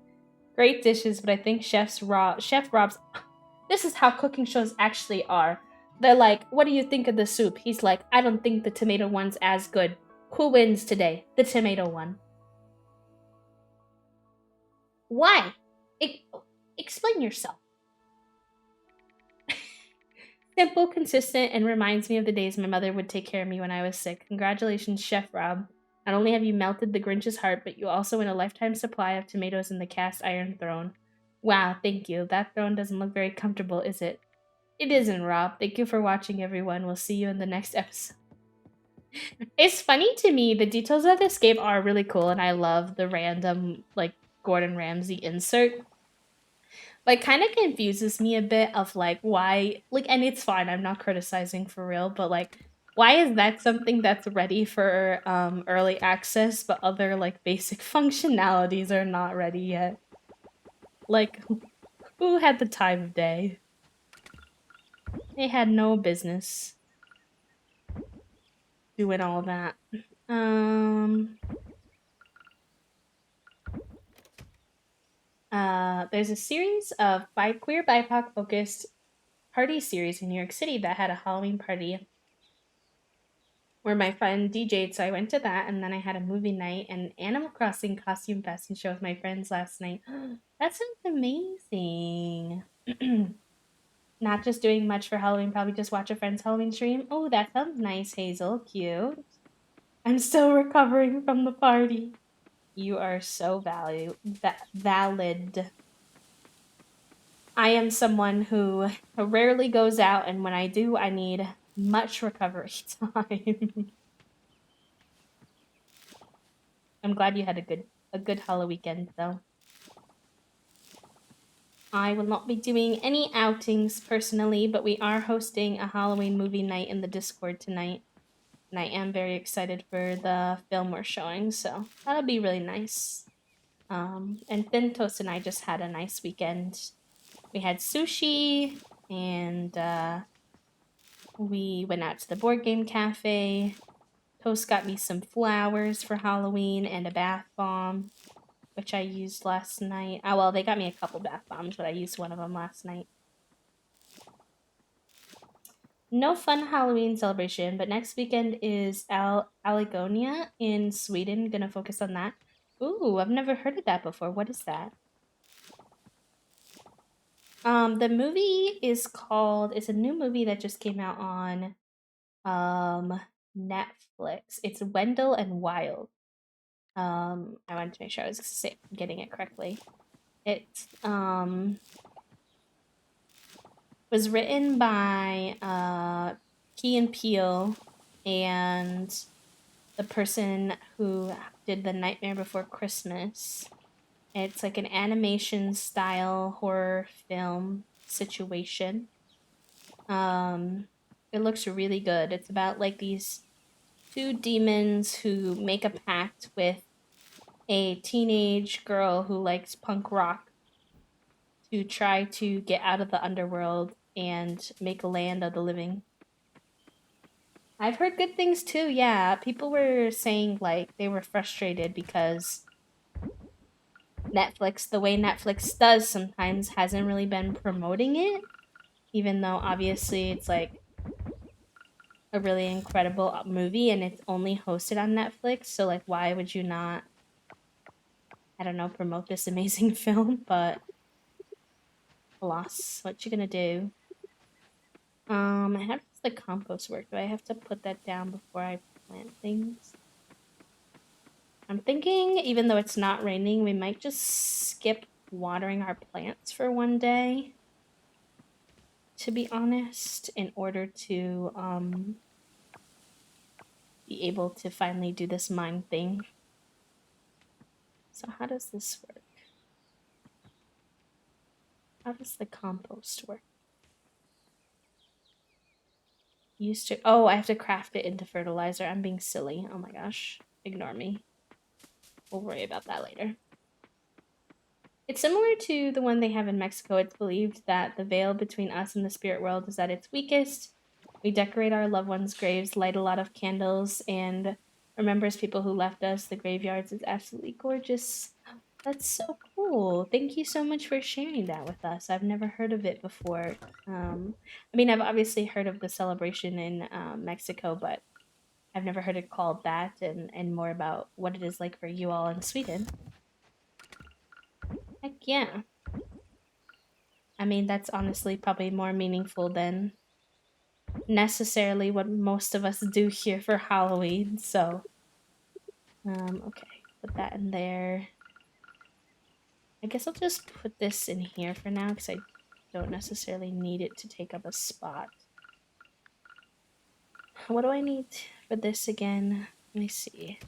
Great dishes, but I think Chef Rob's... This is how cooking shows actually are. They're like, what do you think of the soup? He's like, I don't think the tomato one's as good. Who wins today? The tomato one. Why? Explain yourself. Simple, consistent, and reminds me of the days my mother would take care of me when I was sick. Congratulations, Chef Rob. Not only have you melted the Grinch's heart, but you also win a lifetime supply of tomatoes in the cast iron throne. Wow, thank you. That throne doesn't look very comfortable, is it? It isn't, Rob. Thank you for watching, everyone. We'll see you in the next episode. It's funny to me, the details of this game are really cool, and I love the random, like, Gordon Ramsay insert. But kind of confuses me a bit of, like, why, like, and it's fine, I'm not criticizing for real, but, like, why is that something that's ready for early access, but other, like, basic functionalities are not ready yet? Like, who had the time of day? They had no business doing all that. There's a series of queer BIPOC focused party series in New York City that had a Halloween party where my friend DJ'd, so I went to that, and then I had a movie night and Animal Crossing costume fashion show with my friends last night. That sounds amazing. Not just doing much for Halloween, probably just watch a friend's Halloween stream. Oh, that sounds nice, Hazel. Cute. I'm still recovering from the party. You are so valid. I am someone who rarely goes out, and when I do, I need much recovery time. I'm glad you had a good Halloween weekend, though. I will not be doing any outings personally, but we are hosting a Halloween movie night in the Discord tonight. And I am very excited for the film we're showing, so that'll be really nice. And Thin Toast and I just had a nice weekend. We had sushi, and we went out to the board game cafe. Toast got me some flowers for Halloween and a bath bomb, which I used last night. Oh, well, they got me a couple bath bombs, but I used one of them last night. No fun Halloween celebration, but next weekend is Allegonia in Sweden. Gonna focus on that. Ooh, I've never heard of that before. What is that? The movie is called, it's a new movie that just came out on Netflix. It's Wendell and Wild. I wanted to make sure I was getting it correctly. It was written by Key and Peele and the person who did The Nightmare Before Christmas. It's like an animation style horror film situation. It looks really good. It's about like these two demons who make a pact with a teenage girl who likes punk rock to try to get out of the underworld and make a land of the living. I've heard good things too, yeah. People were saying like they were frustrated because Netflix, the way Netflix does sometimes, hasn't really been promoting it, even though obviously it's like a really incredible movie and it's only hosted on Netflix. So like, why would you not, I don't know, promote this amazing film? But alas, what you gonna do? How does the compost work? Do I have to put that down before I plant things? I'm thinking, even though it's not raining, we might just skip watering our plants for one day, to be honest, in order to be able to finally do this mine thing. So how does this work? How does the compost work? Used to, oh, I have to craft it into fertilizer. I'm being silly. Oh my gosh. Ignore me. We'll worry about that later. It's similar to the one they have in Mexico. It's believed that the veil between us and the spirit world is at its weakest. We decorate our loved ones' graves, light a lot of candles, and remembers people who left us. The graveyards is absolutely gorgeous. That's so cool. Thank you so much for sharing that with us. I've never heard of it before. I mean, I've obviously heard of the celebration in Mexico, but I've never heard it called that, and more about what it is like for you all in Sweden. Heck yeah. I mean, that's honestly probably more meaningful than necessarily what most of us do here for Halloween. So, okay, put that in there. I guess I'll just put this in here for now because I don't necessarily need it to take up a spot. What do I need for this again? Let me see.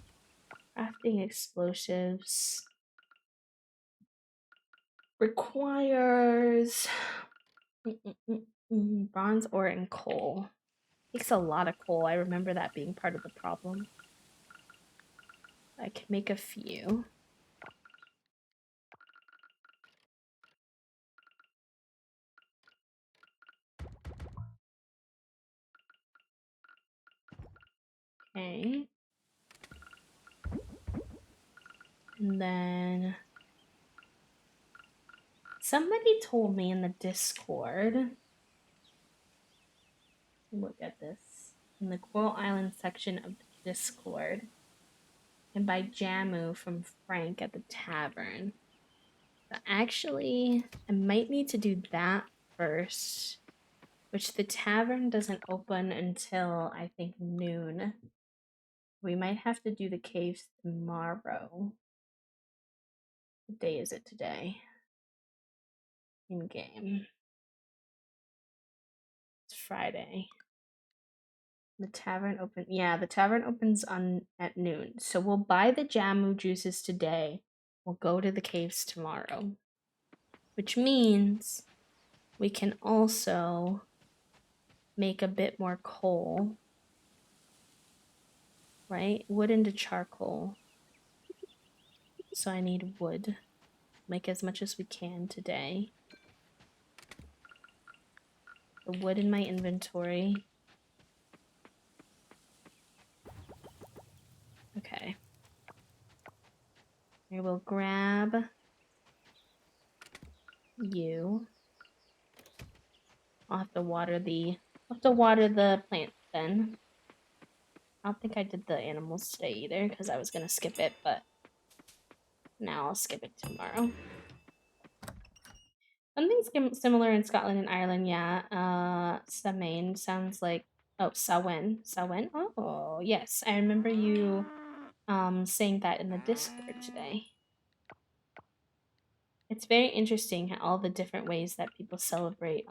Crafting explosives requires bronze ore and coal. Takes a lot of coal. I remember that being part of the problem. I can make a few. Okay. And then somebody told me in the Discord. Look at this. In the Coral Island section of the Discord. And buy Jamu from Frank at the tavern. But actually, I might need to do that first. Which the tavern doesn't open until I think noon. We might have to do the caves tomorrow. What day is it today? In game. It's Friday. The tavern the tavern opens at noon. So we'll buy the Jamu juices today. We'll go to the caves tomorrow. Which means we can also make a bit more coal. Right? Wood into charcoal. So I need wood. Make as much as we can today. The wood in my inventory. Okay. I will grab you. I'll have to water the plant then. I don't think I did the animals today either because I was gonna skip it, but now I'll skip it tomorrow. Something similar in Scotland and Ireland, yeah. Samain sounds like Sawen. Sawen? Oh yes. I remember you saying that in the Discord today. It's very interesting how all the different ways that people celebrate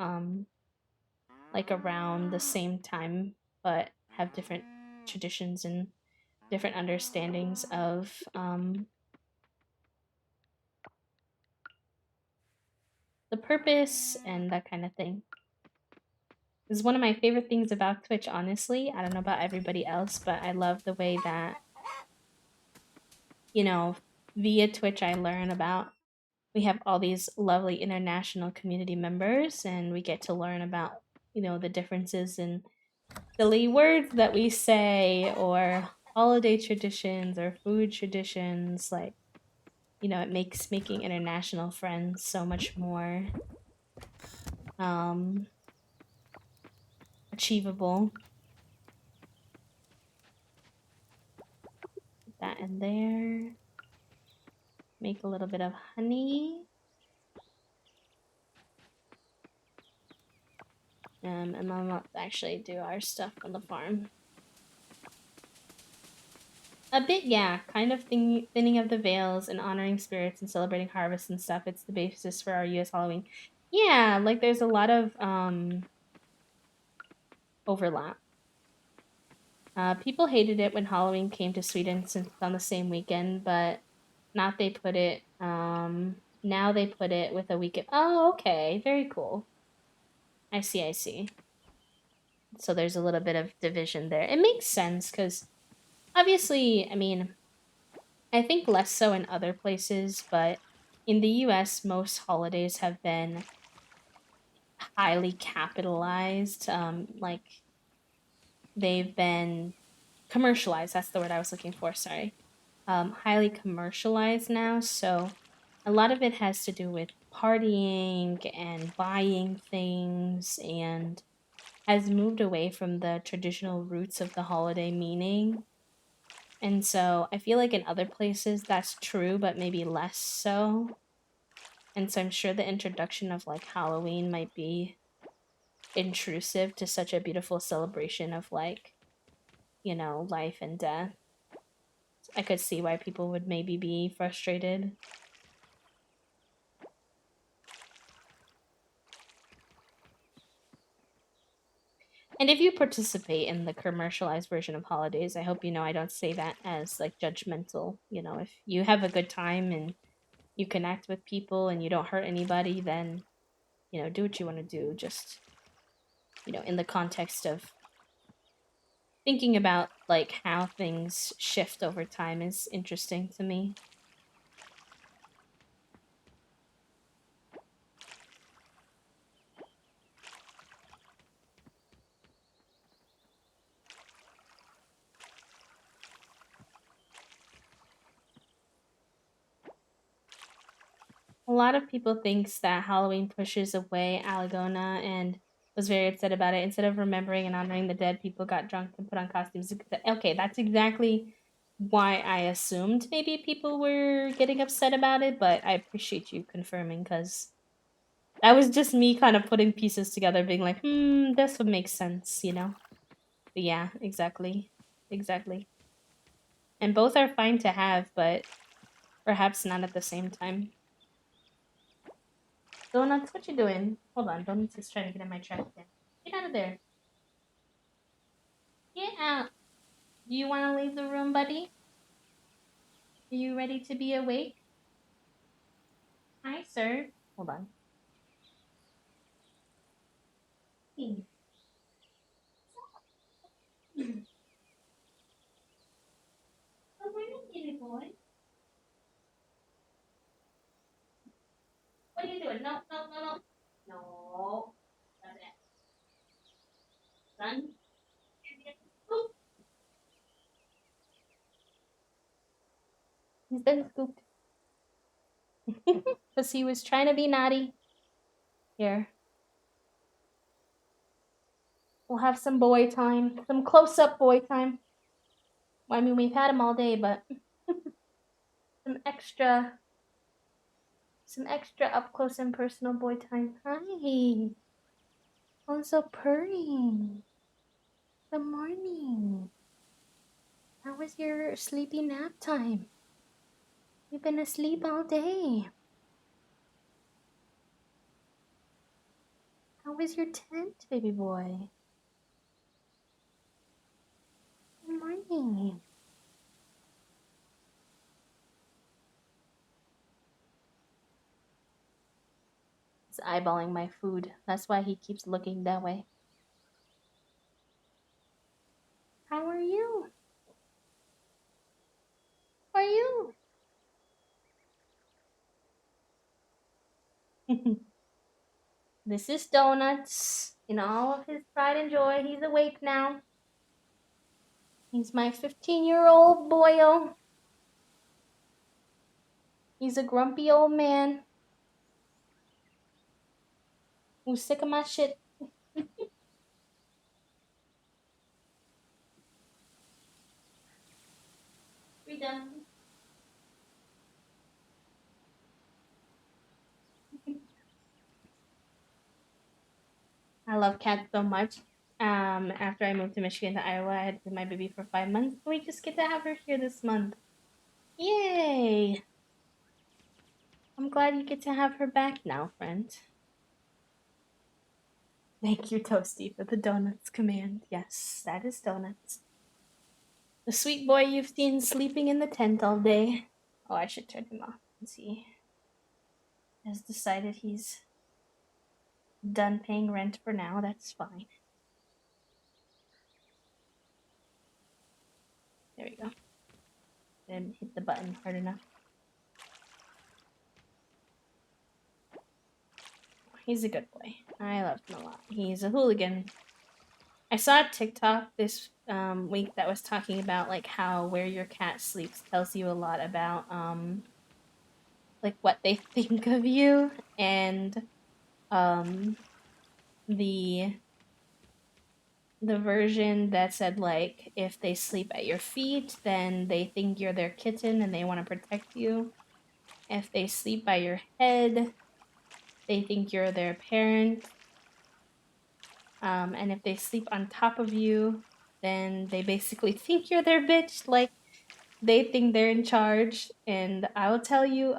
like around the same time but have different traditions and different understandings of the purpose and that kind of thing. This is one of my favorite things about Twitch, honestly. I don't know about everybody else, but I love the way that, you know, via Twitch I learn about, we have all these lovely international community members and we get to learn about, the differences in silly words that we say or holiday traditions or food traditions. Like, it makes making international friends so much more achievable. Put that in there. Make a little bit of honey. And then we'll actually do our stuff on the farm. A bit, yeah. Kind of thinning of the veils and honoring spirits and celebrating harvests and stuff. It's the basis for our US Halloween. Yeah, like there's a lot of overlap. People hated it when Halloween came to Sweden since it's on the same weekend, but now they put it with a weekend. Oh, okay. Very cool. I see. So there's a little bit of division there. It makes sense because obviously, I mean, I think less so in other places, but in the US, most holidays have been highly capitalized. Like they've been commercialized. That's the word I was looking for. Sorry. Highly commercialized now. So a lot of it has to do with partying and buying things and has moved away from the traditional roots of the holiday meaning. And so I feel like in other places that's true, but maybe less so. And so I'm sure the introduction of like Halloween might be intrusive to such a beautiful celebration of like, life and death. I could see why people would maybe be frustrated. And if you participate in the commercialized version of holidays, I hope you know I don't say that as like judgmental. You know, if you have a good time and you connect with people and you don't hurt anybody, then, you know, do what you want to do. Just, you know, in the context of thinking about like how things shift over time is interesting to me. A lot of people thinks that Halloween pushes away Alagona and was very upset about it. Instead of remembering and honoring the dead, people got drunk and put on costumes. Okay, that's exactly why I assumed maybe people were getting upset about it, but I appreciate you confirming because that was just me kind of putting pieces together, being like, this would make sense, you know? But yeah, exactly. Exactly. And both are fine to have, but perhaps not at the same time. Donuts, what you doing? Hold on, Donuts is trying to get in my trash can. Get out of there. Get out. Do you want to leave the room, buddy? Are you ready to be awake? Hi, sir. Hold on. Hey. Good morning, kitty boy. What are you doing? No, no, no, no. No. Stop it. Son. Scoop. He's been scooped. Because he was trying to be naughty. Here. We'll have some boy time. Some close up boy time. Well, I mean, we've had him all day, but some extra up close and personal boy time. Hi. I'm so purring. Good morning. How was your sleepy nap time? You've been asleep all day. How was your tent, baby boy? Good morning. He's eyeballing my food. That's why he keeps looking that way. How are you? How are you? This is Donuts. In all of his pride and joy, he's awake now. He's my 15-year-old boyo. He's a grumpy old man who's sick of my shit. We done. I love cats so much. After I moved to Michigan to Iowa, I had my baby for 5 months. We just get to have her here this month. Yay! I'm glad you get to have her back now, friend. Thank you, Toasty, for the donuts command. Yes, that is donuts. The sweet boy you've seen sleeping in the tent all day. Oh, I should turn him off and see. Has decided he's done paying rent for now. That's fine. There we go. Didn't hit the button hard enough. He's a good boy. I love him a lot. He's a hooligan. I saw a TikTok this week that was talking about like how where your cat sleeps tells you a lot about like what they think of you, and um the version that said like if they sleep at your feet then they think you're their kitten and they want to protect you. If they sleep by your head they think you're their parent. And if they sleep on top of you then they basically think you're their bitch. Like they think they're in charge. And I will tell you,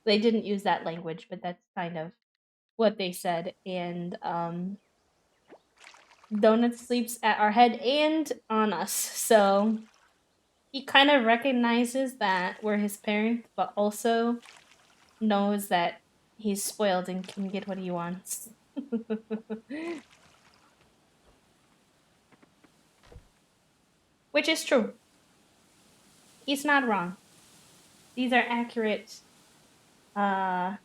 they didn't use that language, but that's kind of what they said. And Donut sleeps at our head and on us, so he kind of recognizes that we're his parent, but also knows that he's spoiled and can get what he wants. Which is true. He's not wrong. These are uh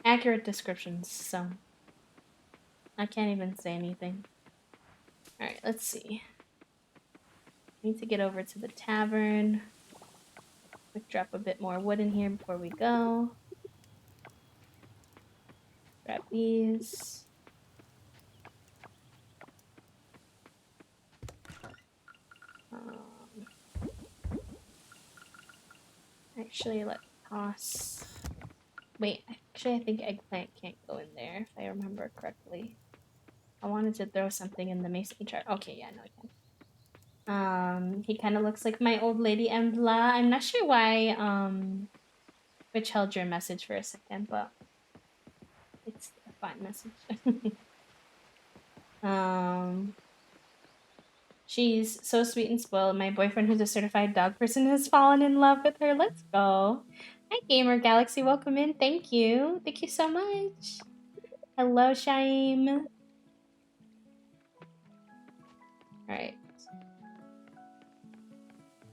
accurate descriptions, so I can't even say anything. Alright, let's see. Need to get over to the tavern. Quick drop a bit more wood in here before we go. Grab these. Actually, let's toss. Wait, actually, I think eggplant can't go in there if I remember correctly. I wanted to throw something in the mason jar. Okay, yeah, no, I can. He kind of looks like my old lady Embla. I'm not sure why which held your message for a second, but it's a fine message. um, she's so sweet and spoiled. My boyfriend, who's a certified dog person, has fallen in love with her. Let's go. Hi, Gamer Galaxy. Welcome in. Thank you. Thank you so much. Hello, Shaim. All right.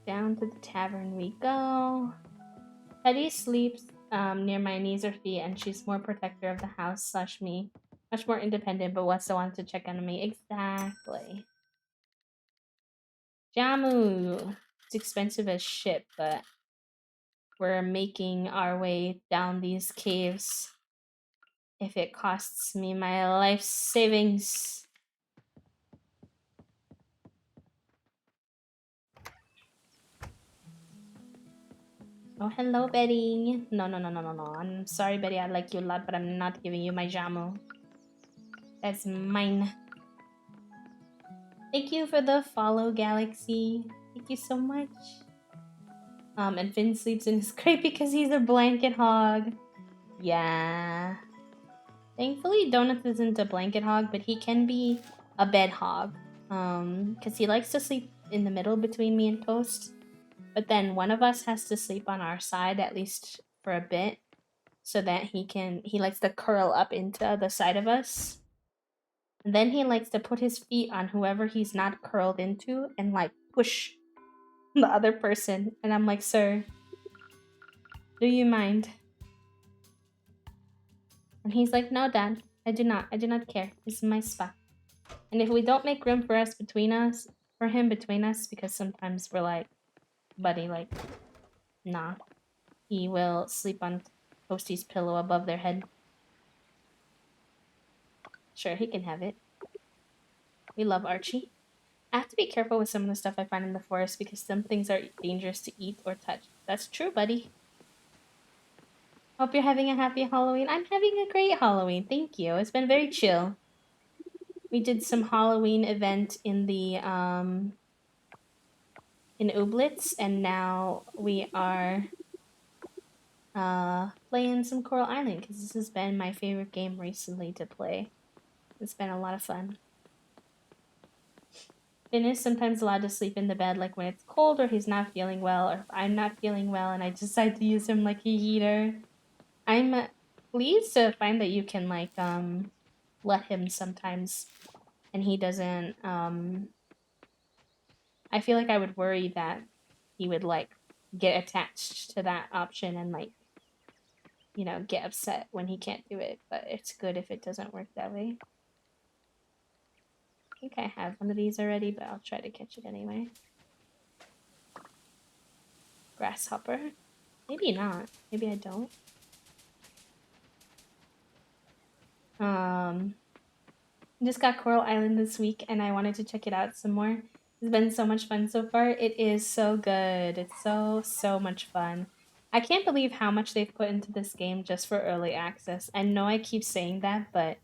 Down to the tavern we go. Hetty sleeps near my knees or feet, and she's more protector of the house slash me. Much more independent, but still wants to check on me. Exactly. Jamu. It's expensive as shit, but we're making our way down these caves. If it costs me my life savings. Oh, hello, Betty. No. I'm sorry, Betty. I like you a lot, but I'm not giving you my jamu. That's mine. Thank you for the follow, Galaxy. Thank you so much. And Finn sleeps in his crate because he's a blanket hog. Yeah. Thankfully, Donuts isn't a blanket hog, but he can be a bed hog. Because he likes to sleep in the middle between me and Toast. But then one of us has to sleep on our side, at least for a bit, so that he likes to curl up into the side of us. And then he likes to put his feet on whoever he's not curled into and like push the other person. And I'm like, sir, do you mind? And he's like, no, Dad, I do not. I do not care. This is my spot. And if we don't make room for him between us, because sometimes we're like, buddy, like, nah, he will sleep on Toasty's pillow above their head. Sure, he can have it. We love Archie. I have to be careful with some of the stuff I find in the forest because some things are dangerous to eat or touch. That's true, buddy. Hope you're having a happy Halloween. I'm having a great Halloween. Thank you. It's been very chill. We did some Halloween event in the in Ooblets, and now we are playing some Coral Island because this has been my favorite game recently to play. It's been a lot of fun. Finn is sometimes allowed to sleep in the bed like when it's cold or he's not feeling well or if I'm not feeling well and I decide to use him like a heater. I'm pleased to find that you can like let him sometimes and he doesn't I feel like I would worry that he would like get attached to that option and like get upset when he can't do it, but it's good if it doesn't work that way. I think I have one of these already, but I'll try to catch it anyway. Grasshopper? Maybe not. Maybe I don't. Just got Coral Island this week and I wanted to check it out some more. It's been so much fun so far. It is so good. It's so much fun. I can't believe how much they've put into this game just for early access. I know I keep saying that, but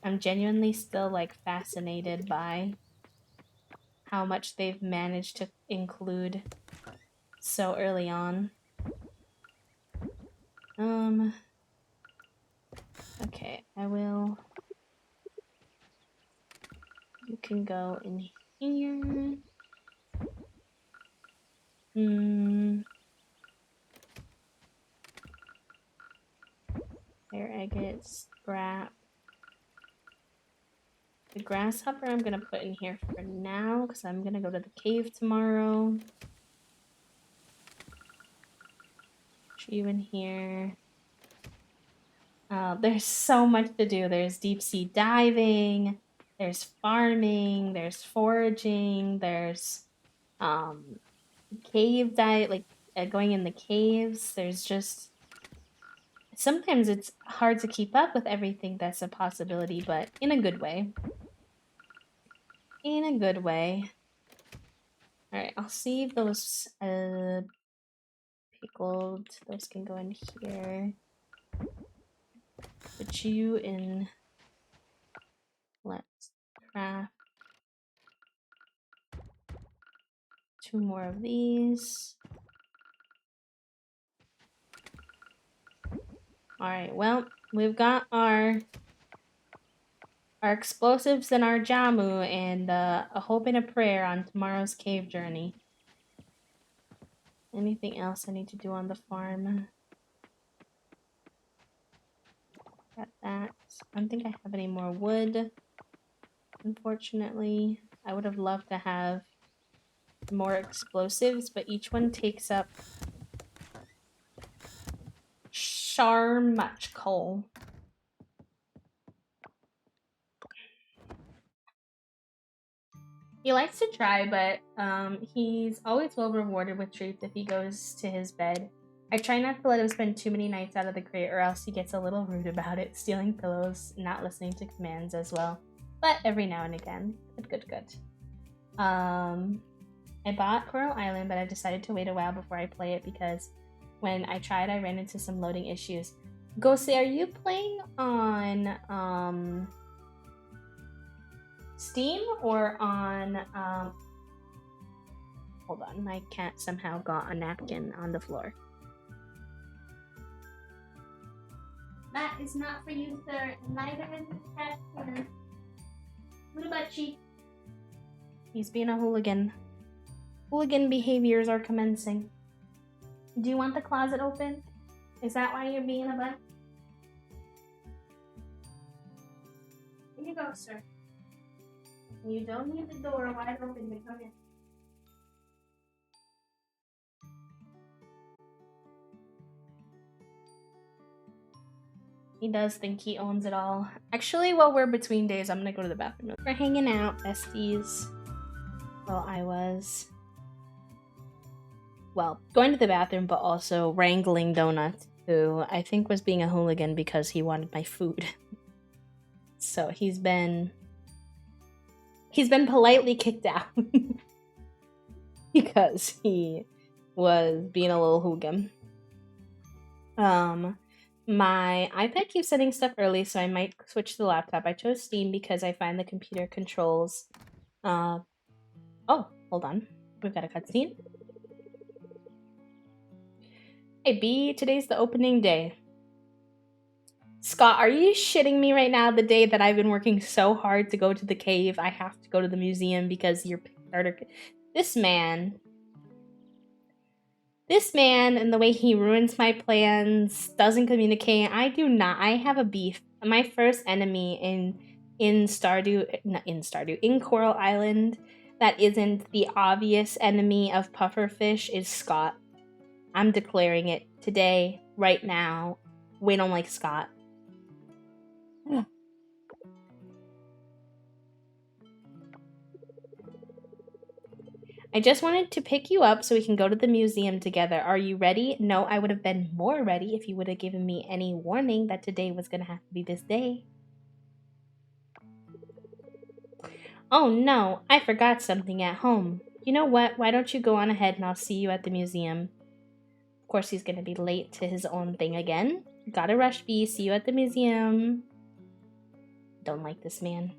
I'm genuinely still like fascinated by how much they've managed to include so early on. Okay, I will You can go in here. Fire agate, scrap. The grasshopper I'm gonna put in here for now because I'm gonna go to the cave tomorrow. Put you in here. There's so much to do. There's deep sea diving, there's farming, there's foraging, there's cave dive, like going in the caves. There's just sometimes it's hard to keep up with everything that's a possibility, but in a good way. In a good way. Alright, I'll save those pickled. Those can go in here. Put you in. Let's craft 2 more of these. Alright, well, we've got our explosives and our jamu and a hope and a prayer on tomorrow's cave journey. Anything else I need to do on the farm? Got that. I don't think I have any more wood. Unfortunately, I would have loved to have more explosives, but each one takes up much coal. He likes to try, but he's always well rewarded with treats if he goes to his bed. I try not to let him spend too many nights out of the crate or else he gets a little rude about it, stealing pillows, not listening to commands as well. But every now and again. Good. I bought Coral Island, but I decided to wait a while before I play it because when I tried, I ran into some loading issues. Ghosty, are you playing on Steam or on hold on, my cat somehow got a napkin on the floor. That is not for you, sir. Neither is the cat here. What about she? He's being a hooligan. Hooligan behaviors are commencing. Do you want the closet open? Is that why you're being a butt? Here you go, sir. You don't need the door wide open to come in. He does think he owns it all. Actually, while we're between days, I'm gonna go to the bathroom. We're hanging out, besties. Well, I was... well, going to the bathroom, but also wrangling Donut, who I think was being a hooligan because he wanted my food. So he's been politely kicked out because he was being a little hooligan. My iPad keeps setting stuff early, so I might switch to the laptop. I chose Steam because I find the computer controls. Oh, hold on. We've got a cutscene. Hey B, today's the opening day. Scott, are you shitting me right now? The day that I've been working so hard to go to the cave, I have to go to the museum because your Kickstarter... This man and the way he ruins my plans, doesn't communicate. I have a beef. My first enemy in Coral Island that isn't the obvious enemy of pufferfish is Scott. I'm declaring it today, right now. We don't like Scott. I just wanted to pick you up so we can go to the museum together. Are you ready? No, I would have been more ready if you would have given me any warning that today was going to have to be this day. Oh no, I forgot something at home. You know what? Why don't you go on ahead and I'll see you at the museum. Of course, he's going to be late to his own thing again. Gotta rush, B. See you at the museum. Don't like this man.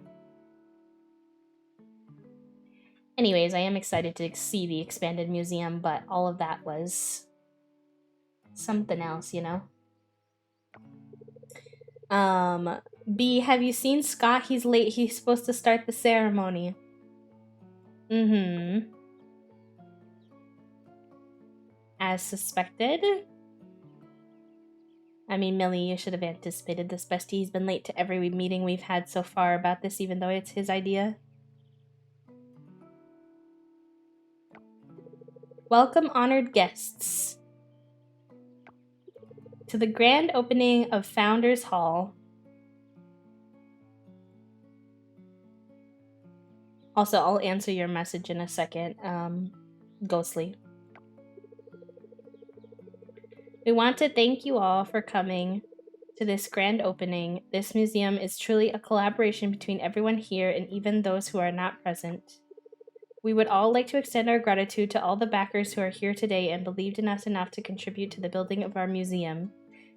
Anyways, I am excited to see the expanded museum, but all of that was something else, you know? B, have you seen Scott? He's late. He's supposed to start the ceremony. Mm-hmm. As suspected. I mean, Millie, you should have anticipated this, bestie. He's been late to every meeting we've had so far about this, even though it's his idea. Welcome, honored guests, to the grand opening of Founders Hall. Also, I'll answer your message in a second, Ghostly. We want to thank you all for coming to this grand opening. This museum is truly a collaboration between everyone here and even those who are not present. We would all like to extend our gratitude to all the backers who are here today and believed in us enough to contribute to the building of our museum.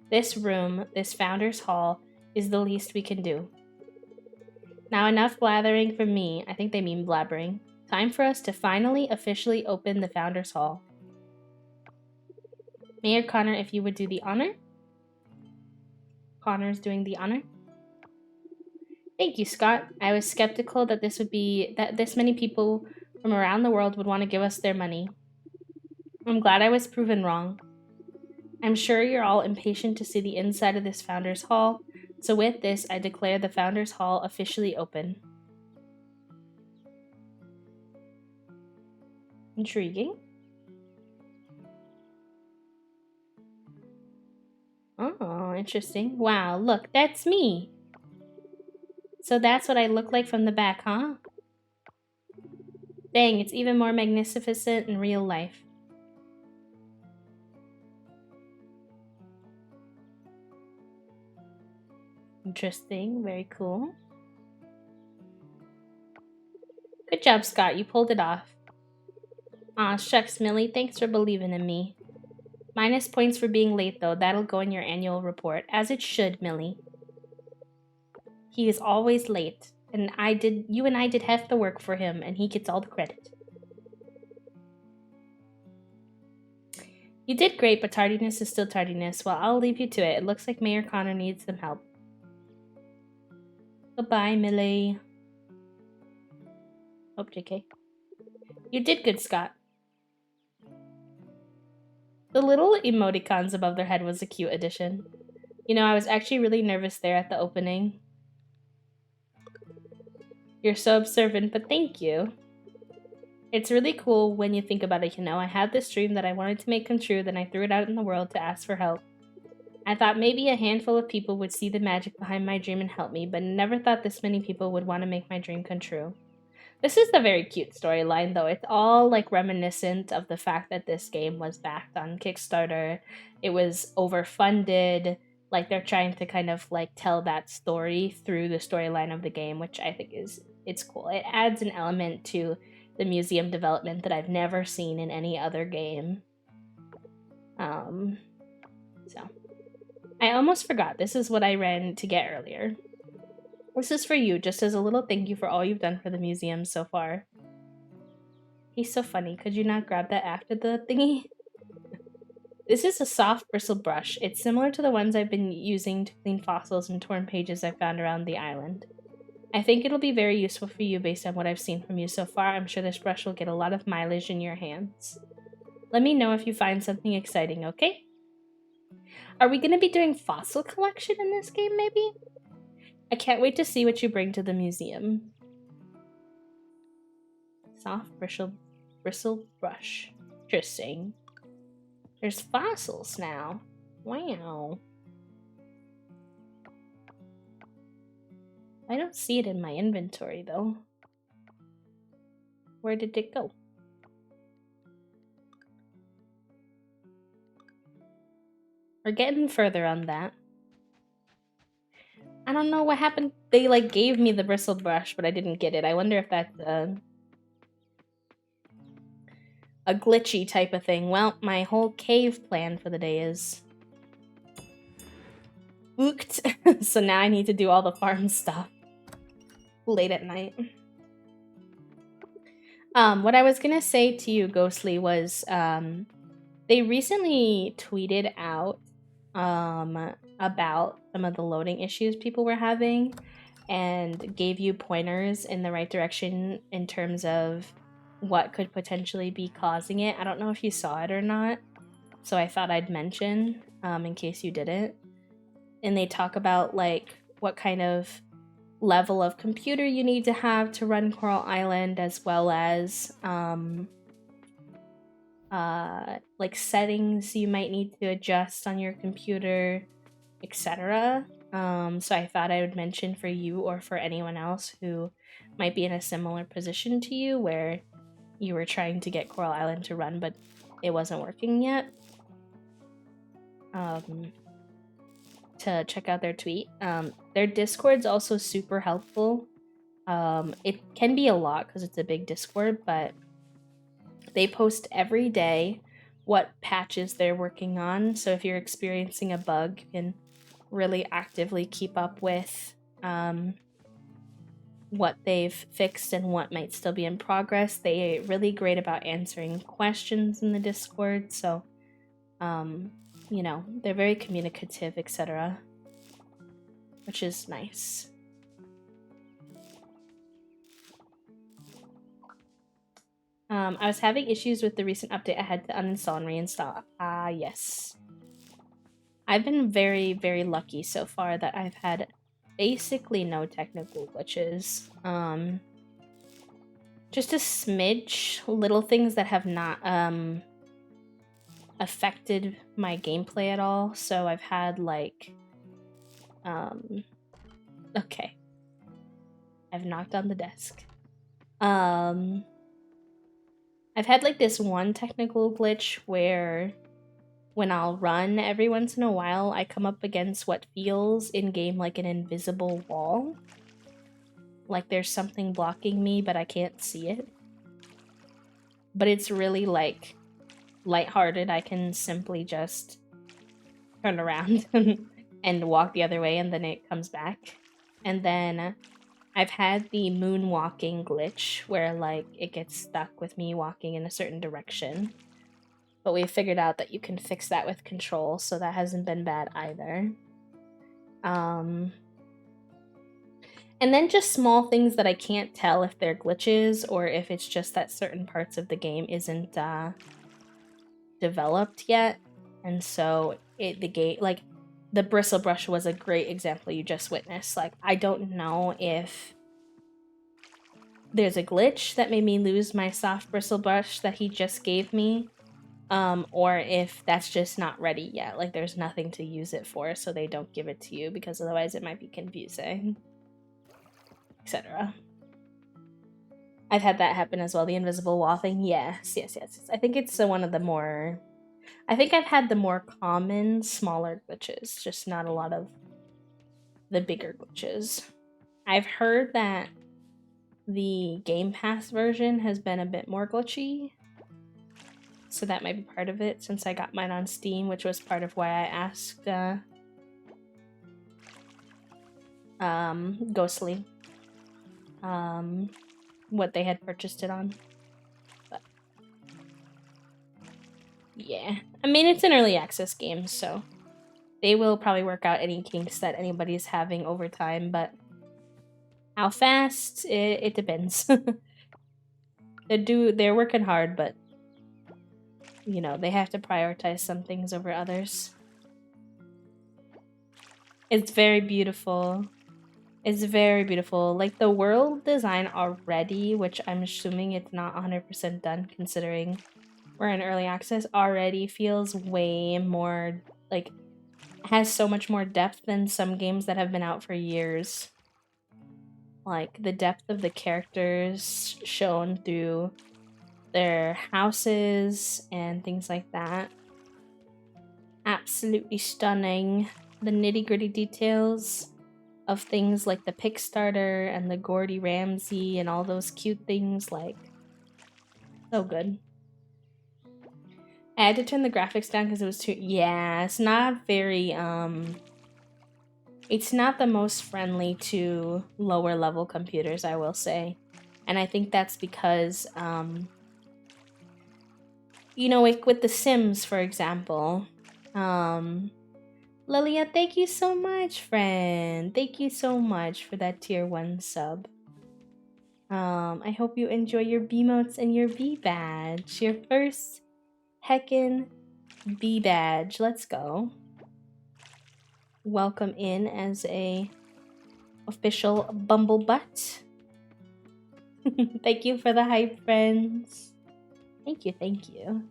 This room, this Founders Hall, is the least we can do. Now enough blathering from me. I think they mean blabbering. Time for us to finally officially open the Founders Hall. Mayor Connor, if you would do the honor. Connor's doing the honor. Thank you, Scott. I was skeptical that this many people from around the world would want to give us their money. I'm glad I was proven wrong. I'm sure you're all impatient to see the inside of this Founders Hall, so with this, I declare the Founders Hall officially open. Intriguing. Oh, interesting. Wow, look, that's me. So that's what I look like from the back, huh? Dang, it's even more magnificent in real life. Interesting, very cool. Good job, Scott, you pulled it off. Aw, shucks, Millie, thanks for believing in me. Minus points for being late, though. That'll go in your annual report. As it should, Millie. He is always late. And you and I did half the work for him, and he gets all the credit. You did great, but tardiness is still tardiness. Well, I'll leave you to it. It looks like Mayor Connor needs some help. Goodbye, Millie. Oh, JK. You did good, Scott. The little emoticons above their head was a cute addition. You know, I was actually really nervous there at the opening. You're so observant, but thank you. It's really cool when you think about it, you know. I had this dream that I wanted to make come true, then I threw it out in the world to ask for help. I thought maybe a handful of people would see the magic behind my dream and help me, but never thought this many people would want to make my dream come true. This is a very cute storyline, though. It's all like reminiscent of the fact that this game was backed on Kickstarter. It was overfunded. Like they're trying to kind of like tell that story through the storyline of the game, which I think it's cool. It adds an element to the museum development that I've never seen in any other game. So I almost forgot. This is what I ran to get earlier. This is for you, just as a little thank you for all you've done for the museum so far. He's so funny. Could you not grab that after the thingy? This is a soft bristle brush. It's similar to the ones I've been using to clean fossils and torn pages I found around the island. I think it'll be very useful for you based on what I've seen from you so far. I'm sure this brush will get a lot of mileage in your hands. Let me know if you find something exciting, okay? Are we going to be doing fossil collection in this game, maybe? I can't wait to see what you bring to the museum. Soft bristle brush. Interesting. There's fossils now. Wow. I don't see it in my inventory, though. Where did it go? We're getting further on that. I don't know what happened. They like gave me the bristle brush, but I didn't get it. I wonder if that's a glitchy type of thing. Well, my whole cave plan for the day is booked. So now I need to do all the farm stuff late at night. What I was gonna say to you, Ghostly, was they recently tweeted out about some of the loading issues people were having and gave you pointers in the right direction in terms of what could potentially be causing it. I don't know if you saw it or not, so I thought I'd mention in case you didn't. And they talk about like what kind of level of computer you need to have to run Coral Island, as well as like settings you might need to adjust on your computer, etc. So I thought I would mention for you or for anyone else who might be in a similar position to you where you were trying to get Coral Island to run but it wasn't working yet. To check out their tweet. Their Discord's also super helpful. It can be a lot because it's a big Discord, but they post every day what patches they're working on. So if you're experiencing a bug, you can really actively keep up with what they've fixed and what might still be in progress. They're really great about answering questions in the Discord. So, you know, they're very communicative, etc., which is nice. I was having issues with the recent update. I had to uninstall and reinstall. Yes. I've been very, very lucky so far that I've had basically no technical glitches. Just a smidge, little things that have not affected my gameplay at all. So I've had like okay. I've knocked on the desk. I've had like this one technical glitch where when I'll run every once in a while, I come up against what feels in game like an invisible wall. Like there's something blocking me, but I can't see it. But it's really like lighthearted. I can simply just turn around and walk the other way, and then it comes back. And then I've had the moonwalking glitch where like it gets stuck with me walking in a certain direction. But we figured out that you can fix that with control, so that hasn't been bad either. And then just small things that I can't tell if they're glitches or if it's just that certain parts of the game isn't developed yet. And so the bristle brush was a great example you just witnessed. Like, I don't know if there's a glitch that made me lose my soft bristle brush that he just gave me, or if that's just not ready yet. Like, there's nothing to use it for, so they don't give it to you because otherwise it might be confusing, etc. I've had that happen as well. The invisible wall thing. Yes. I think it's one of the more... I think I've had the more common, smaller glitches, just not a lot of the bigger glitches. I've heard that the Game Pass version has been a bit more glitchy, so that might be part of it, since I got mine on Steam, which was part of why I asked Ghostly what they had purchased it on. But yeah, I mean, it's an early access game, so they will probably work out any kinks that anybody's having over time, but how fast, it depends. They're working hard, but you know, they have to prioritize some things over others. It's very beautiful. It's very beautiful. Like, the world design already, which I'm assuming it's not 100% done considering we're in early access, already feels way more, like, has so much more depth than some games that have been out for years. Like, the depth of the characters shown through their houses and things like that. Absolutely stunning. The nitty-gritty details of things like the pick starter and the Gordy Ramsey and all those cute things, like, so good. I had to turn the graphics down because it was too... Yeah, it's not very, it's not the most friendly to lower level computers, I will say. And I think that's because, you know, like with The Sims, for example, Lilia, thank you so much, friend. Thank you so much for that tier 1 sub. I hope you enjoy your B-motes and your B badge. Your first heckin' B badge. Let's go. Welcome in as a official Bumblebutt. Thank you for the hype, friends. Thank you, thank you.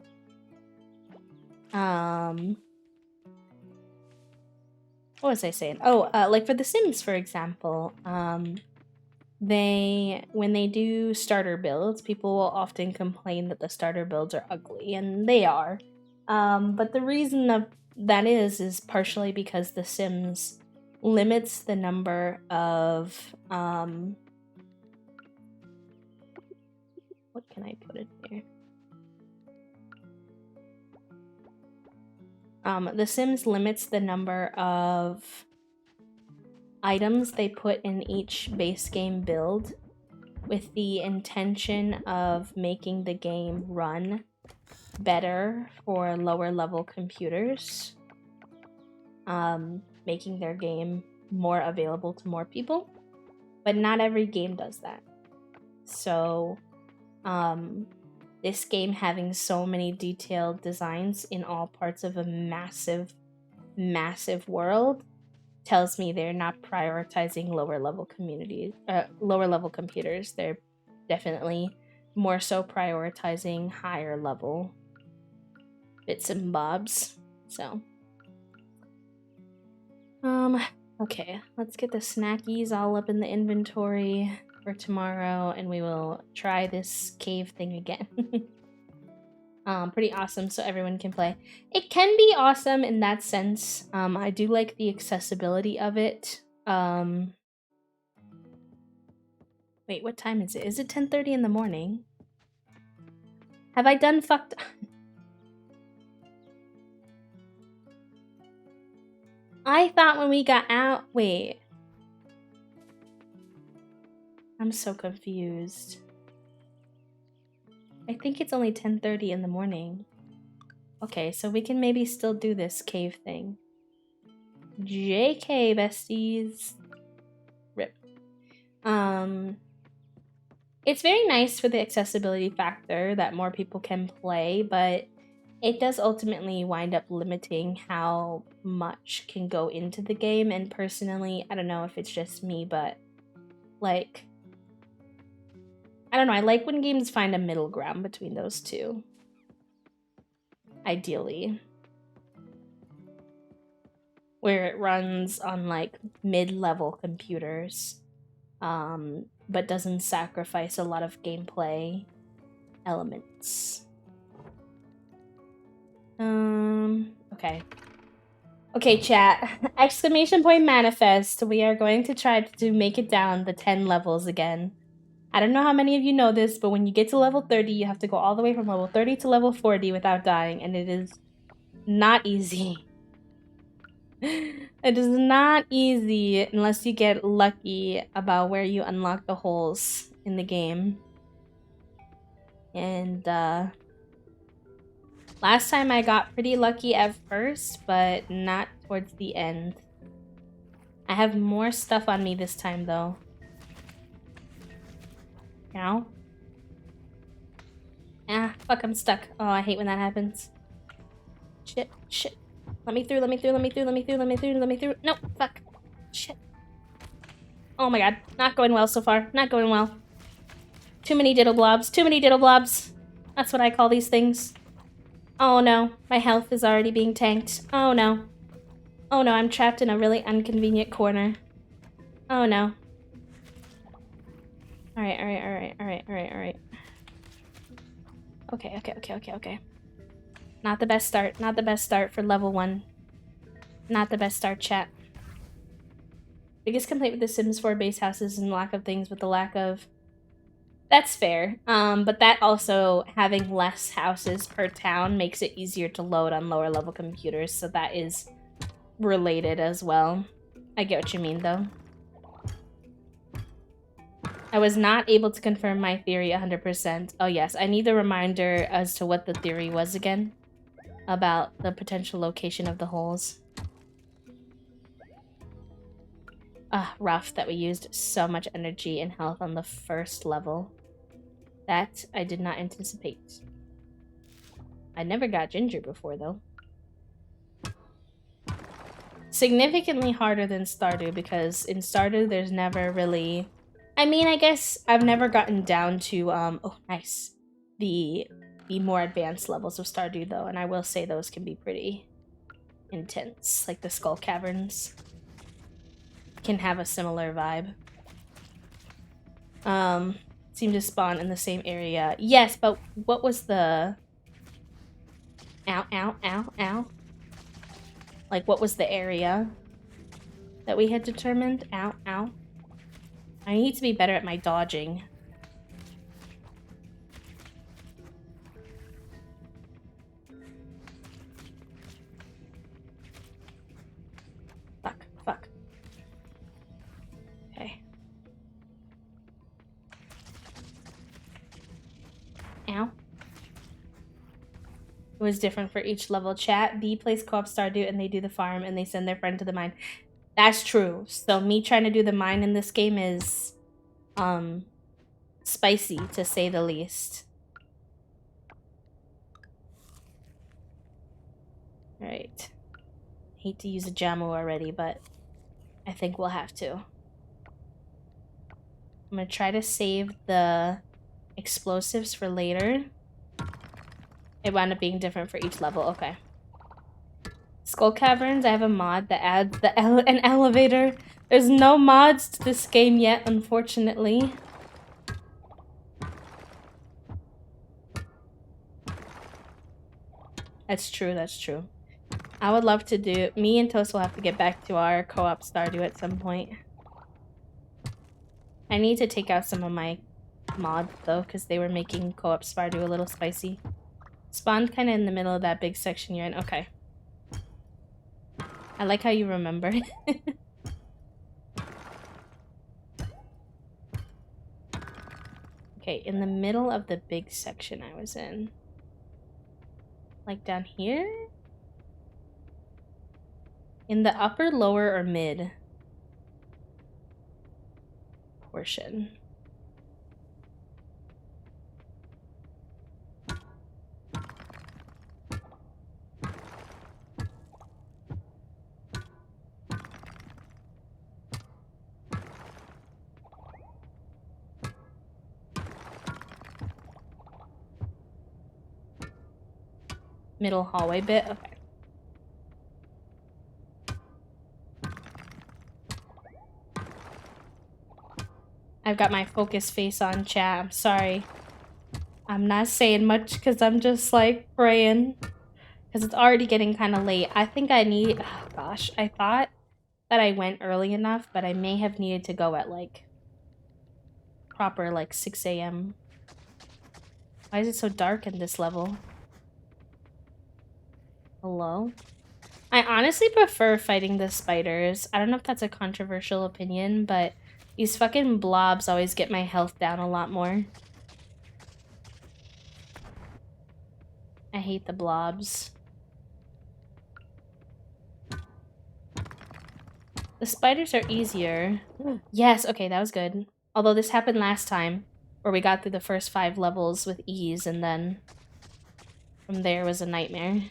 What was I saying? Oh, like for The Sims, for example, when they do starter builds, people will often complain that the starter builds are ugly, and they are. But the reason that is partially because The Sims limits the number of what can I put in here? The Sims limits the number of items they put in each base game build with the intention of making the game run better for lower level computers, making their game more available to more people. But not every game does that. So this game having so many detailed designs in all parts of a massive world tells me they're not prioritizing lower level computers. They're definitely more so prioritizing higher level bits and bobs. So okay, let's get the snackies all up in the inventory for tomorrow, and we will try this cave thing again. Pretty awesome, so everyone can play. It can be awesome in that sense. I do like the accessibility of it. Wait, what time is it? Is it 10:30 in the morning? Have I done fucked? I thought when we got out... Wait. I'm so confused. I think it's only 10:30 in the morning. Okay, so we can maybe still do this cave thing. JK, besties. Rip. It's very nice for the accessibility factor that more people can play, but it does ultimately wind up limiting how much can go into the game. And personally, I don't know if it's just me, but like, I don't know, I like when games find a middle ground between those two. Ideally. Where it runs on like mid-level computers, but doesn't sacrifice a lot of gameplay elements. Okay. Okay, chat. Exclamation point manifest. We are going to try to make it down the 10 levels again. I don't know how many of you know this, but when you get to level 30, you have to go all the way from level 30 to level 40 without dying, and it is not easy. It is not easy unless you get lucky about where you unlock the holes in the game. And last time I got pretty lucky at first, but not towards the end. I have more stuff on me this time though. Now? Ah, fuck, I'm stuck. Oh, I hate when that happens. Shit, shit. Let me through, let me through, let me through, let me through, let me through, let me through. No, fuck. Shit. Oh my god. Not going well so far. Not going well. Too many diddle blobs. Too many diddle blobs. That's what I call these things. Oh no. My health is already being tanked. Oh no. Oh no, I'm trapped in a really inconvenient corner. Oh no. Alright, alright, alright, alright, alright, alright. Okay, okay, okay, okay, okay. Not the best start. Not the best start for level 1. Not the best start, chat. Biggest complaint with The Sims 4 base houses and lack of things with the lack of... That's fair. But that also, having less houses per town makes it easier to load on lower level computers, so that is related as well. I get what you mean, though. I was not able to confirm my theory 100%. Oh yes, I need the reminder as to what the theory was again. About the potential location of the holes. Rough that we used so much energy and health on the first level. That I did not anticipate. I never got Ginger before, though. Significantly harder than Stardew, because in Stardew there's never really... I mean, I guess I've never gotten down to, oh, nice. The more advanced levels of Stardew, though, and I will say those can be pretty intense. Like the Skull Caverns can have a similar vibe. Seem to spawn in the same area. Yes, but what was the... Ow, ow, ow, ow. Like, what was the area that we had determined? Ow, ow. I need to be better at my dodging. Fuck, fuck. Okay. Ow. It was different for each level. Chat, B plays co-op Stardew and they do the farm and they send their friend to the mine. That's true. So me trying to do the mine in this game is spicy, to say the least. Alright. Hate to use a Jamu already, but I think we'll have to. I'm gonna try to save the explosives for later. It wound up being different for each level. Okay. Skull Caverns, I have a mod that adds an elevator. There's no mods to this game yet, unfortunately. That's true, that's true. I would love to do... Me and Toast will have to get back to our co-op Stardew at some point. I need to take out some of my mods, though, because they were making co-op Stardew a little spicy. Spawned kind of in the middle of that big section you're in. Okay. I like how you remember. Okay, in the middle of the big section I was in. Like down here? In the upper, lower, or mid portion. Middle hallway bit? Okay. I've got my focus face on, chat. I'm sorry. I'm not saying much because I'm just like praying. Because it's already getting kind of late. I think I need... Oh, gosh. I thought that I went early enough, but I may have needed to go at like... proper like 6 a.m. Why is it so dark in this level? Hello? I honestly prefer fighting the spiders. I don't know if that's a controversial opinion, but these fucking blobs always get my health down a lot more. I hate the blobs. The spiders are easier. Yes, okay, that was good. Although this happened last time, where we got through the first 5 levels with ease, and then from there was a nightmare.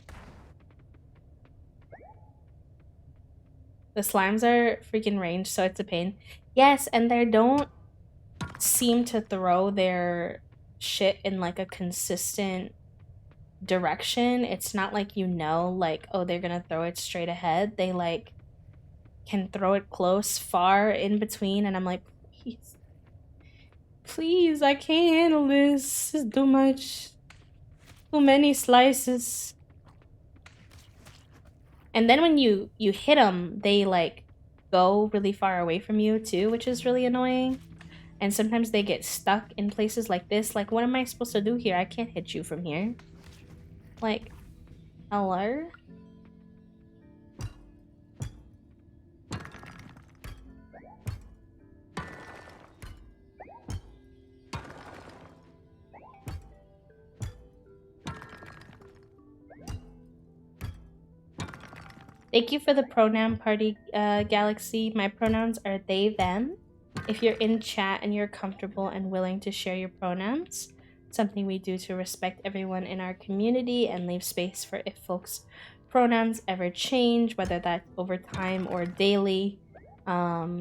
The slimes are freaking ranged, so it's a pain. Yes, and they don't seem to throw their shit in like a consistent direction. It's not like, you know, like, oh, they're gonna throw it straight ahead. They like can throw it close, far, in between, and I'm like, please. Please, I can't handle this. This is too much. Too many slices. And then when you hit them, they like go really far away from you too, which is really annoying. And sometimes they get stuck in places like this. Like, what am I supposed to do here? I can't hit you from here. Like, hello? Thank you for the pronoun party, Galaxy. My pronouns are they, them. If you're in chat and you're comfortable and willing to share your pronouns, something we do to respect everyone in our community and leave space for if folks' pronouns ever change, whether that's over time or daily. Yeah,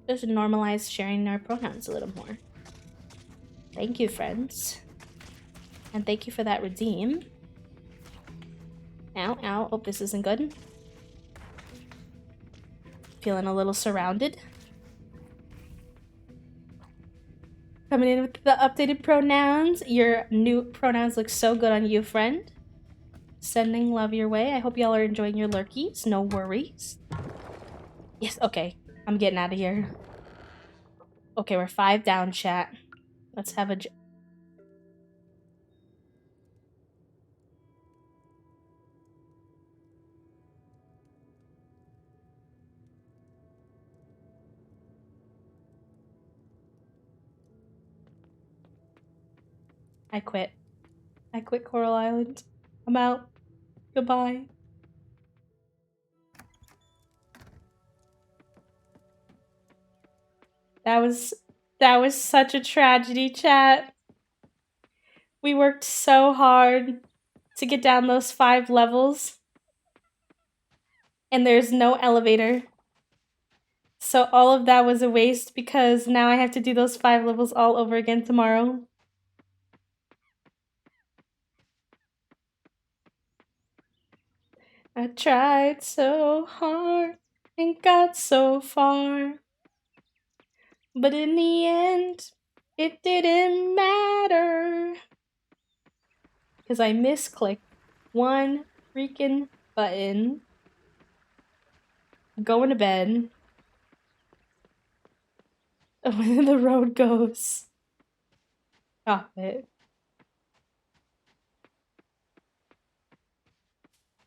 just normalize sharing our pronouns a little more. Thank you, friends. And thank you for that redeem. Ow, ow. Oh, this isn't good. Feeling a little surrounded. Coming in with the updated pronouns. Your new pronouns look so good on you, friend. Sending love your way. I hope y'all are enjoying your lurkies. No worries. Yes, okay. I'm getting out of here. Okay, we're 5 down, chat. Let's have a... I quit. I quit Coral Island. I'm out. Goodbye. That was such a tragedy, chat. We worked so hard to get down those 5 levels. And there's no elevator. So all of that was a waste because now I have to do those 5 levels all over again tomorrow. I tried so hard and got so far. But in the end, it didn't matter. Because I misclicked one freaking button. I'm going to bed. When the road goes. Stop it.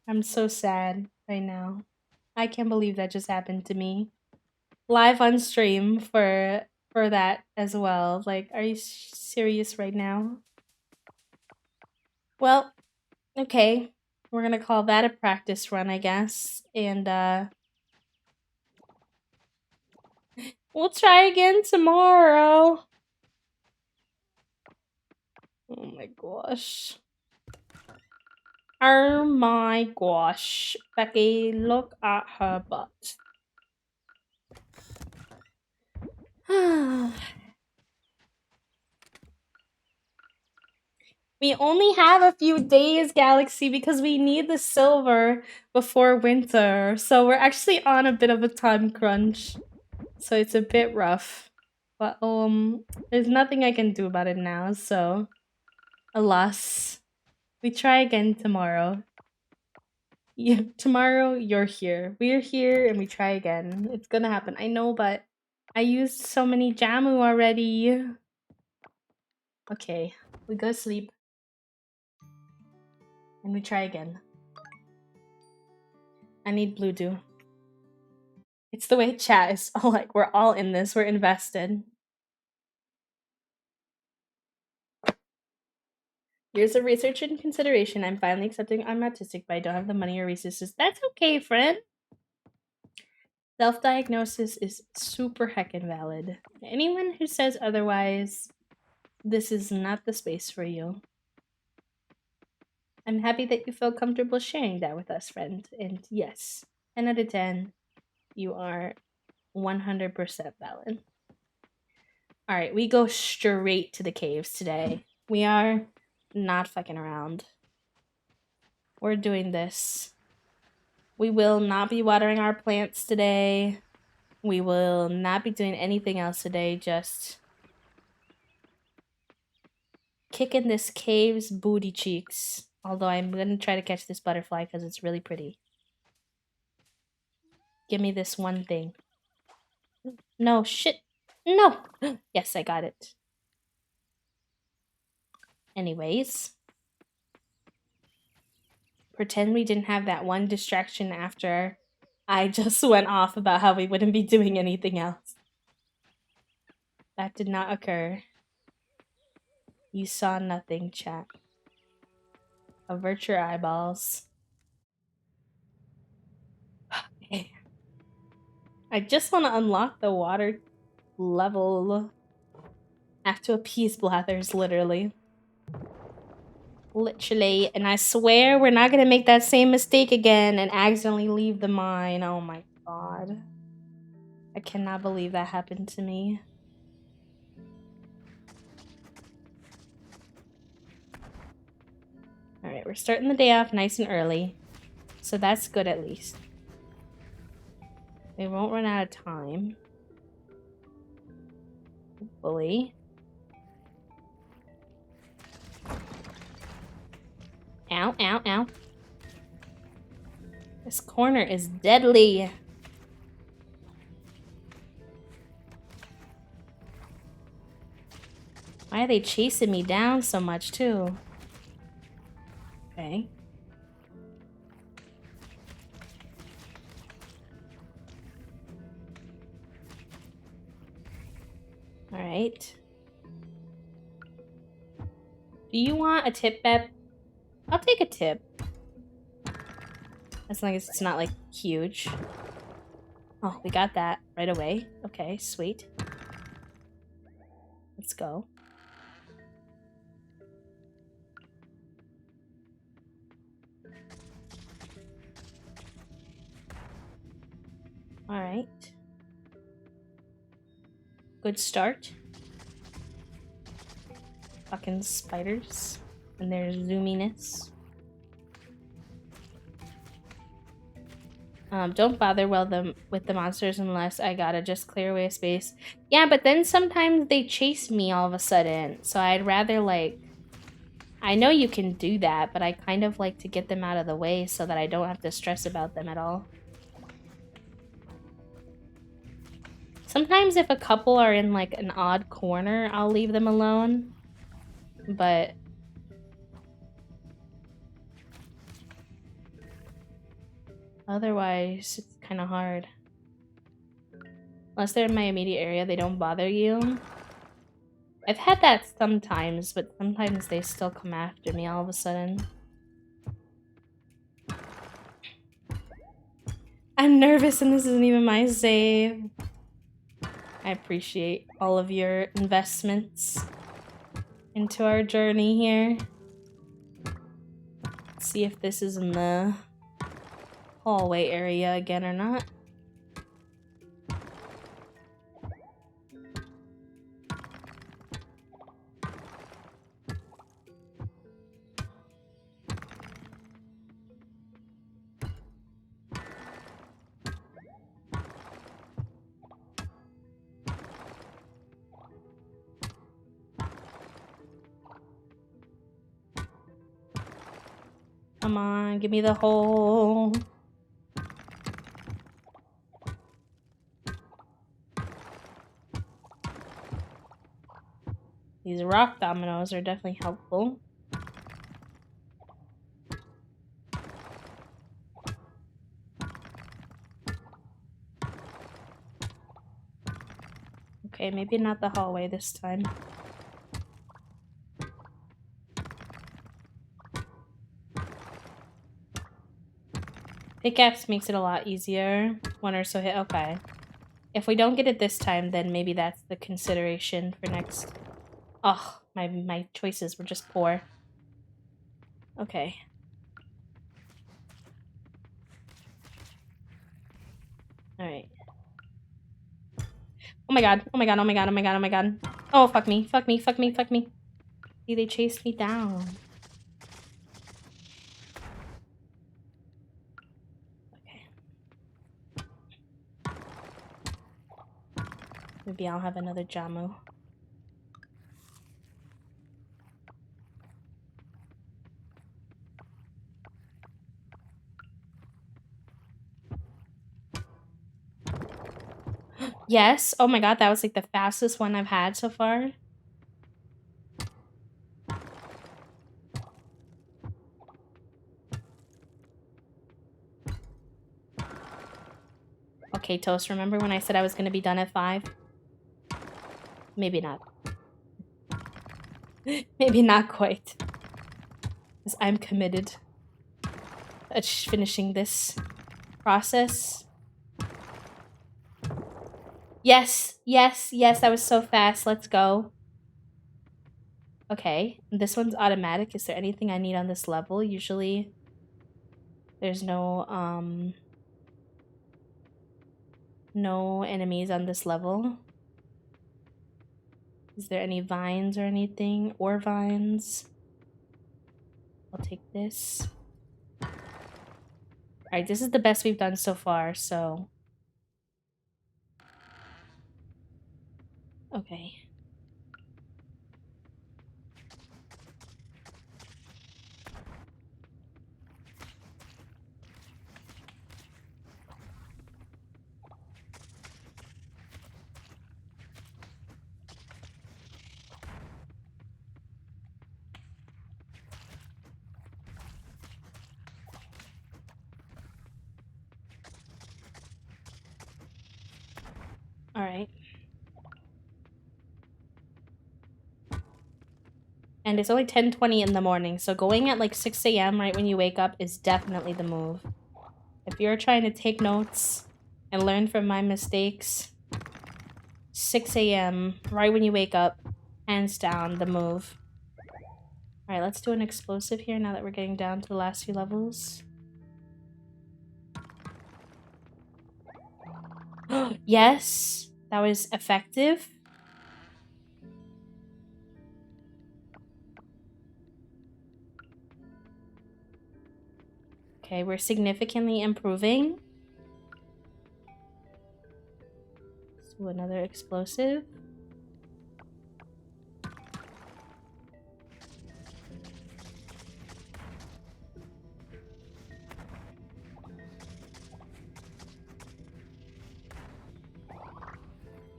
I'm so sad right now. I can't believe that just happened to me. Live on stream for that as well. Like, are you serious right now? Well, okay. We're gonna call that a practice run, I guess. And we'll try again tomorrow. Oh my gosh. Oh my gosh. Becky, look at her butt. We only have a few days, Galaxy, because we need the silver before winter. So we're actually on a bit of a time crunch. So it's a bit rough. But there's nothing I can do about it now, so alas. We try again tomorrow. Yeah, tomorrow you're here. We're here and we try again. It's gonna happen. I know, but I used so many jamu already. Okay, we go to sleep. And we try again. I need blue dew. It's the way chat is all like, we're all in this, we're invested. Years of research and consideration. I'm finally accepting I'm autistic, but I don't have the money or resources. That's okay, friend. Self-diagnosis is super heckin' valid. Anyone who says otherwise, this is not the space for you. I'm happy that you feel comfortable sharing that with us, friend. And yes, 10 out of 10, you are 100% valid. Alright, we go straight to the caves today. We are not fucking around. We're doing this. We will not be watering our plants today. We will not be doing anything else today, just kicking this cave's booty cheeks. Although I'm gonna try to catch this butterfly because it's really pretty. Give me this one thing. No, shit. No! Yes, I got it. Anyways. Pretend we didn't have that one distraction after I just went off about how we wouldn't be doing anything else. That did not occur. You saw nothing, chat. Avert your eyeballs. I just want to unlock the water level. I have to appease Blathers, literally. Literally. And I swear we're not going to make that same mistake again and accidentally leave the mine. Oh my god. I cannot believe that happened to me. Alright, we're starting the day off nice and early. So that's good at least. We won't run out of time. Hopefully. Ow, ow, ow. This corner is deadly. Why are they chasing me down so much, too? Okay. Alright. Do you want a tip, Bep? I'll take a tip. As long as it's not, like, huge. Oh, we got that right away. Okay, sweet. Let's go. Alright. Good start. Fucking spiders. And their zoominess. Don't bother with the monsters unless I gotta just clear away a space. Yeah, but then sometimes they chase me all of a sudden. So I'd rather, like... I know you can do that, but I kind of like to get them out of the way so that I don't have to stress about them at all. Sometimes if a couple are in, like, an odd corner, I'll leave them alone. But... otherwise, it's kind of hard. Unless they're in my immediate area, they don't bother you. I've had that sometimes, but sometimes they still come after me all of a sudden. I'm nervous and this isn't even my save. I appreciate all of your investments into our journey here. Let's see if this is in the hallway area again or not. Come on, give me the hole. These rock dominoes are definitely helpful. Okay, maybe not the hallway this time. Pickaxe makes it a lot easier. One or so hit. Okay. If we don't get it this time, then maybe that's the consideration for next. Oh, my choices were just poor. Okay. Alright. Oh my god. Oh my god. Oh my god. Oh my god. Oh my god. Oh, fuck me. Fuck me. Fuck me. Fuck me. See, they chased me down. Maybe I'll have another Jamu. Yes. Oh my god, that was like the fastest one I've had so far. Okay, Toast, remember when I said I was going to be done at 5? Maybe not. Maybe not quite. Because I'm committed to finishing this process. Yes, yes, yes, that was so fast. Let's go. Okay, this one's automatic. Is there anything I need on this level? Usually there's no enemies on this level. Is there any vines or anything? Or vines? I'll take this. Alright, this is the best we've done so far, so... Okay. Alright. And it's only 10:20 in the morning, so going at like 6 a.m. right when you wake up is definitely the move. If you're trying to take notes and learn from my mistakes, 6 a.m. right when you wake up, hands down, the move. Alright, let's do an explosive here now that we're getting down to the last few levels. Yes, that was effective. Okay, we're significantly improving. Let's do another explosive.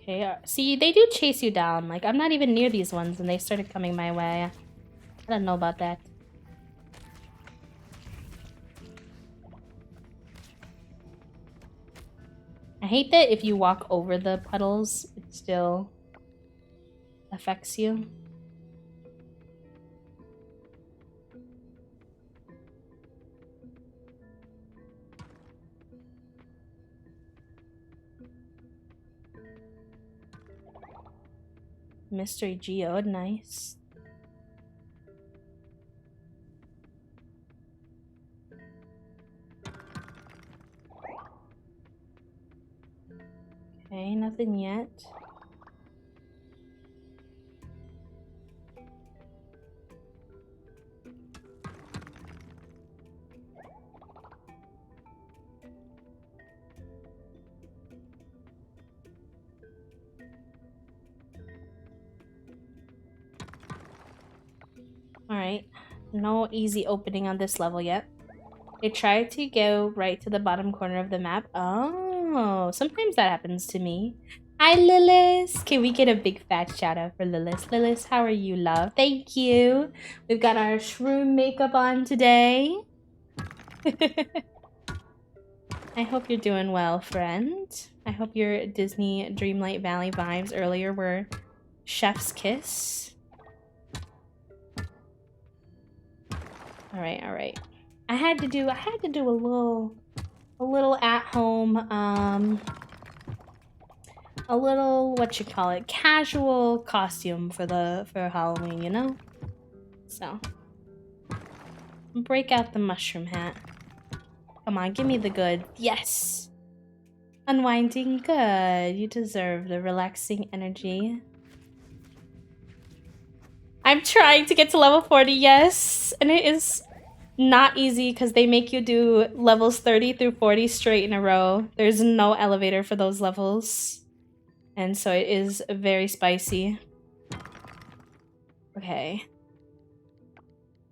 Okay, see, they do chase you down. Like, I'm not even near these ones and they started coming my way. I don't know about that. I hate that if you walk over the puddles, it still affects you. Mystery geode, nice. Okay, nothing yet. Alright, no easy opening on this level yet. I tried to go right to the bottom corner of the map. Oh, sometimes that happens to me. Hi, Lilith. Can we get a big fat shout out for Lilith? Lilith, how are you, love? Thank you. We've got our shroom makeup on today. I hope you're doing well, friend. I hope your Disney Dreamlight Valley vibes earlier were chef's kiss. Alright, alright. I had to do a little at home, a little, what you call it, casual costume for Halloween, you know? So, break out the mushroom hat. Come on, give me the good. Yes! Unwinding, good. You deserve the relaxing energy. I'm trying to get to level 40, yes! And it is not easy because they make you do levels 30 through 40 straight in a row. There's no elevator for those levels. And so it is very spicy. Okay.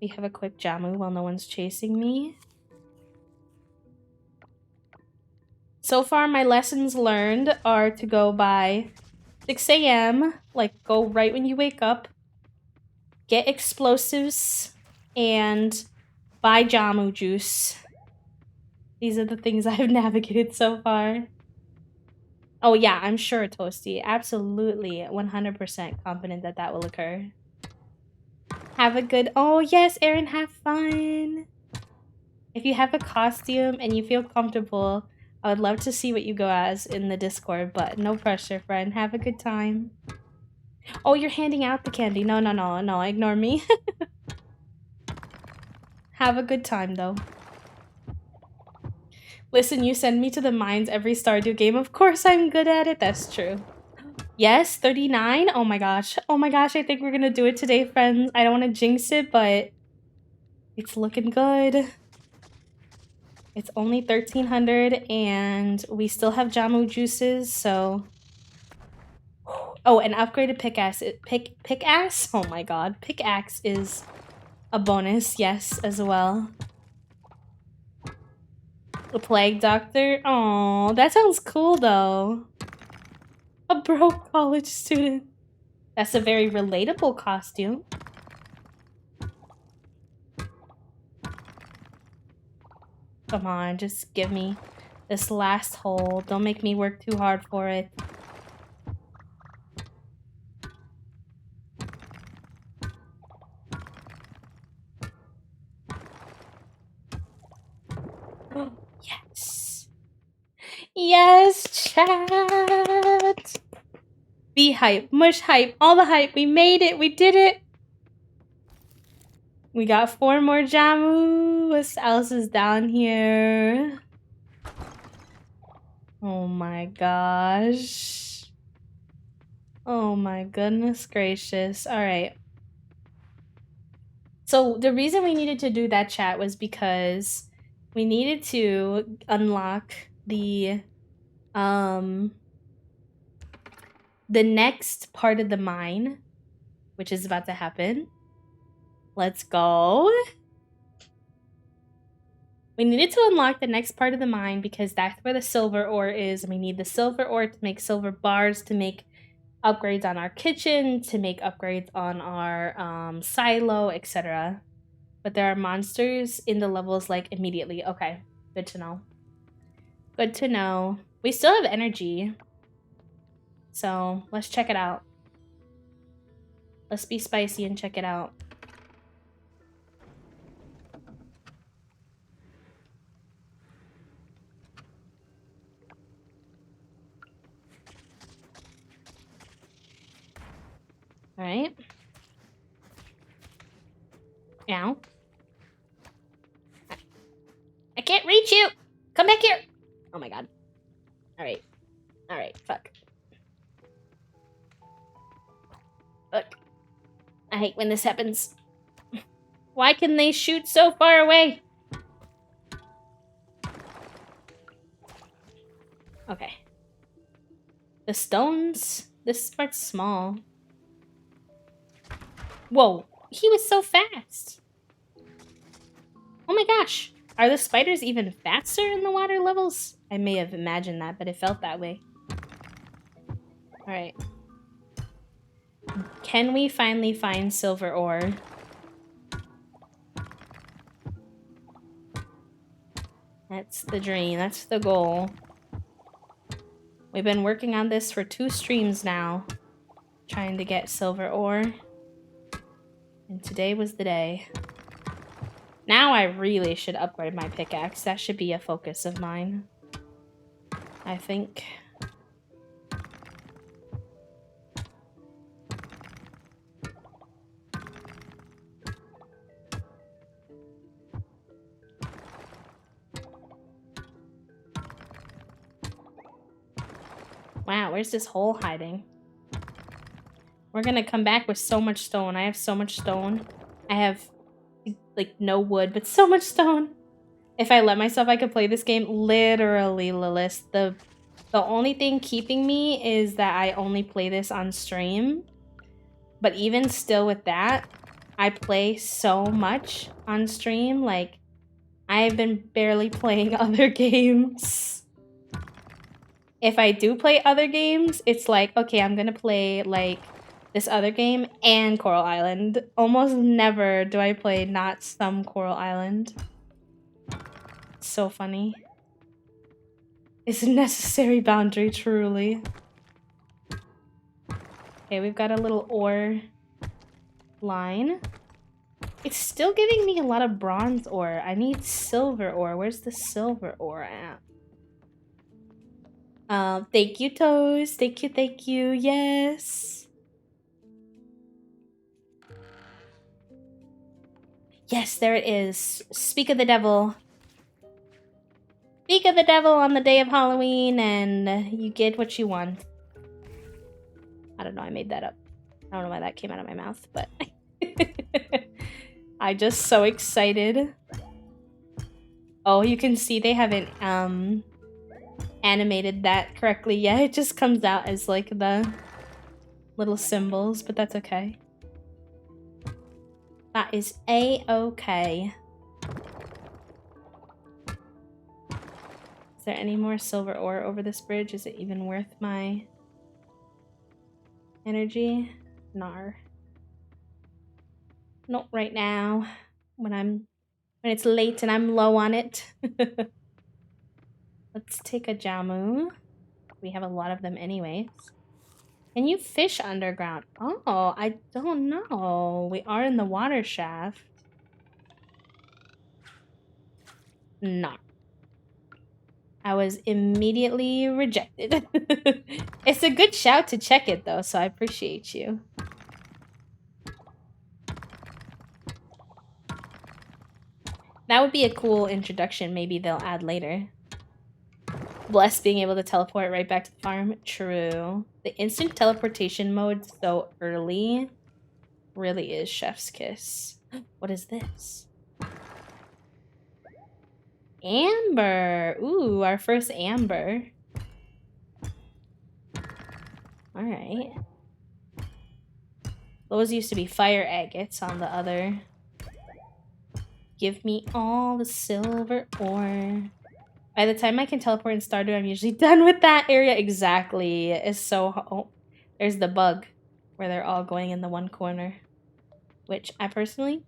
We have a quick Jamu while no one's chasing me. So far, my lessons learned are to go by 6 a.m., like go right when you wake up, get explosives, and buy Jamu juice. These are the things I've navigated so far. Oh yeah, I'm sure, Toasty. Absolutely, 100% confident that that will occur. Have a good... Oh yes, Aaron, have fun! If you have a costume and you feel comfortable, I would love to see what you go as in the Discord, but no pressure, friend. Have a good time. Oh, you're handing out the candy. No, no, no, no. Ignore me. Have a good time, though. Listen, you send me to the mines every Stardew game. Of course I'm good at it. That's true. Yes, 39? Oh my gosh. Oh my gosh, I think we're gonna do it today, friends. I don't want to jinx it, but it's looking good. It's only 1300 and we still have Jamu juices, so... Oh, an upgraded pickaxe. Pickaxe? Oh my god. Pickaxe is a bonus, yes, as well. A plague doctor? Oh, that sounds cool though. A broke college student. That's a very relatable costume. Come on, just give me this last hole. Don't make me work too hard for it. Yes. Yes, chat. Be hype, mush hype, all the hype. We made it. We did it. We got 4 more Jamu. What else is down here? Oh my gosh. Oh my goodness gracious. All right. So the reason we needed to do that, chat, was because we needed to unlock the next part of the mine, which is about to happen. Let's go. We needed to unlock the next part of the mine because that's where the silver ore is. And we need the silver ore to make silver bars, to make upgrades on our kitchen, to make upgrades on our silo, etc. But there are monsters in the levels like immediately. Okay, good to know. Good to know. We still have energy. So let's check it out. Let's be spicy and check it out. All right. Ow. I can't reach you. Come back here. Oh my god. All right. All right. Fuck. Fuck. I hate when this happens. Why can they shoot so far away? Okay. The stones. This part's small. Whoa. He was so fast. Oh my gosh. Are the spiders even faster in the water levels? I may have imagined that, but it felt that way. Alright. Can we finally find silver ore? That's the dream. That's the goal. We've been working on this for 2 streams now. Trying to get silver ore. And today was the day. Now I really should upgrade my pickaxe. That should be a focus of mine, I think. Wow, where's this hole hiding? We're gonna come back with so much stone. I have so much stone. I have, like, no wood, but so much stone. If I let myself, I could play this game literally, Lilith. The only thing keeping me is that I only play this on stream. But even still with that, I play so much on stream. Like, I have been barely playing other games. If I do play other games, it's like, okay, I'm gonna play, like, this other game and Coral Island. Almost never do I play not some Coral Island. It's so funny. It's a necessary boundary, truly. Okay, we've got a little ore line. It's still giving me a lot of bronze ore. I need silver ore. Where's the silver ore at? Thank you, Toast. Thank you, thank you. Yes. Yes, there it is. Speak of the devil. Speak of the devil on the day of Halloween, and you get what you want. I don't know, I made that up. I don't know why that came out of my mouth, but I'm just so excited. Oh, you can see they haven't animated that correctly yet. It just comes out as like the little symbols, but that's okay. That is A-okay. Is there any more silver ore over this bridge? Is it even worth my energy? Nar. Not right now. When it's late and I'm low on it. Let's take a Jamu. We have a lot of them anyways. Can you fish underground? Oh, I don't know. We are in the water shaft. No. I was immediately rejected. It's a good shout to check it though, so I appreciate you. That would be a cool introduction maybe they'll add later. Bless being able to teleport right back to the farm. True. The instant teleportation mode so early really is chef's kiss. What is this? Amber. Ooh, our first amber. Alright. Those used to be fire agates on the other. Give me all the silver ore. By the time I can teleport in Stardew, I'm usually done with that area. Exactly. It's so... Oh, there's the bug where they're all going in the one corner. Which I personally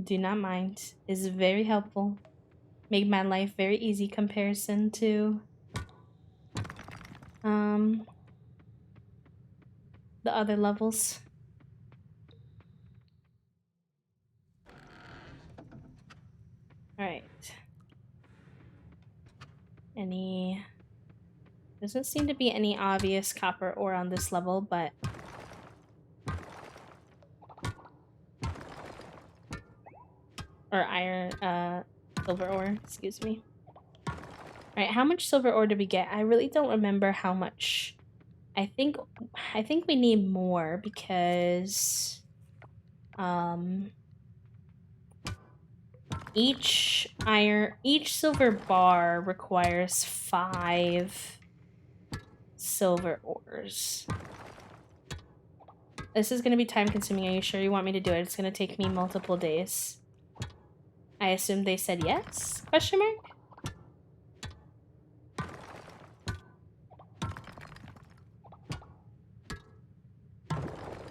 do not mind. Is very helpful. Make my life very easy comparison to... the other levels. Alright. Any... Doesn't seem to be any obvious copper ore on this level, but... Or iron, silver ore, excuse me. Alright, how much silver ore did we get? I really don't remember how much. I think we need more because... Each silver bar requires 5 silver ores. This is gonna be time consuming. Are you sure you want me to do it? It's gonna take me multiple days. I assume they said yes? Question mark?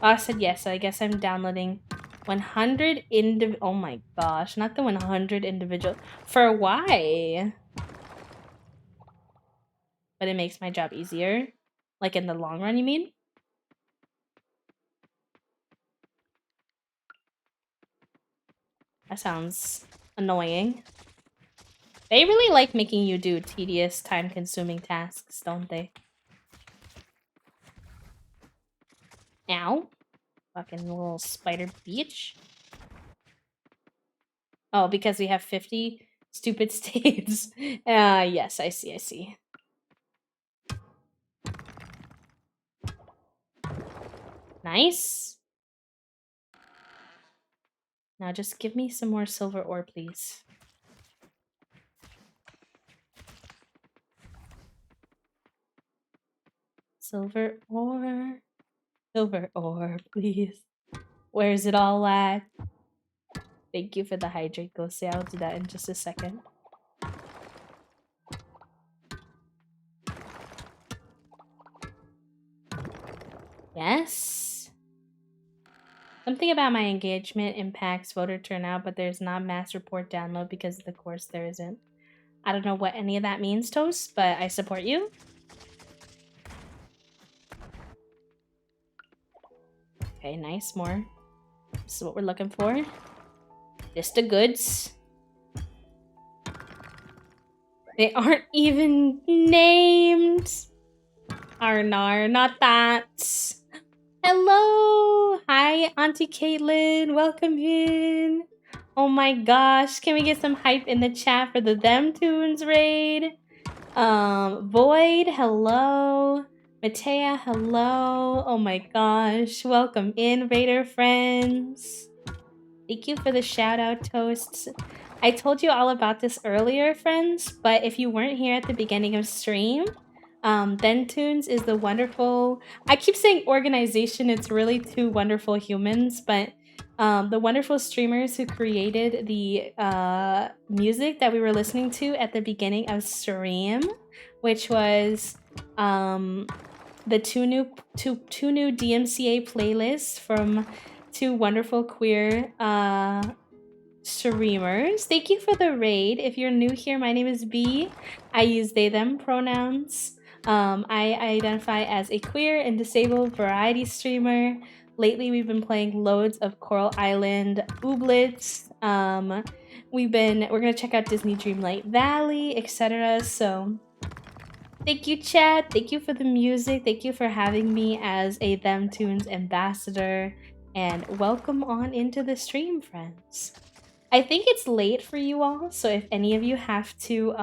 I said yes, so I guess I'm downloading 100 oh my gosh, not the 100 individual. For why? But it makes my job easier. Like in the long run, you mean? That sounds annoying. They really like making you do tedious, time-consuming tasks, don't they? Ow. Fucking little spider bitch. Oh, because we have 50 stupid staves. Yes, I see. Nice. Now just give me some more silver ore, please. Silver ore. Silver ore, please. Where's it all at? Thank you for the hydrate, Ghosty. I'll do that in just a second. Yes. Something about my engagement impacts voter turnout, but there's not mass report download because of the course there isn't. I don't know what any of that means, Toast, but I support you. Okay, nice, more. This is what we're looking for. This the goods. They aren't even named. Arnar, not that. Hello! Hi, Auntie Caitlin. Welcome in. Oh my gosh, can we get some hype in the chat for the Them Tunes raid? Void, hello. Matea, hello. Oh my gosh, welcome in, Raider friends. Thank you for the shout out toasts. I told you all about this earlier, friends, but if you weren't here at the beginning of stream, Then Tunes is the wonderful, I keep saying organization, it's really two wonderful humans, but the wonderful streamers who created the music that we were listening to at the beginning of stream, which was the two new DMCA playlists from two wonderful queer streamers. Thank you for the raid. If you're new here, my name is B. I use they them pronouns. I identify as a queer and disabled variety streamer. Lately we've been playing loads of Coral Island Ooblets. We're gonna check out Disney Dreamlight Valley, etc. So thank you, chat. Thank you for the music. Thank you for having me as a Them Tunes ambassador. And welcome on into the stream, friends. I think it's late for you all, so if any of you have to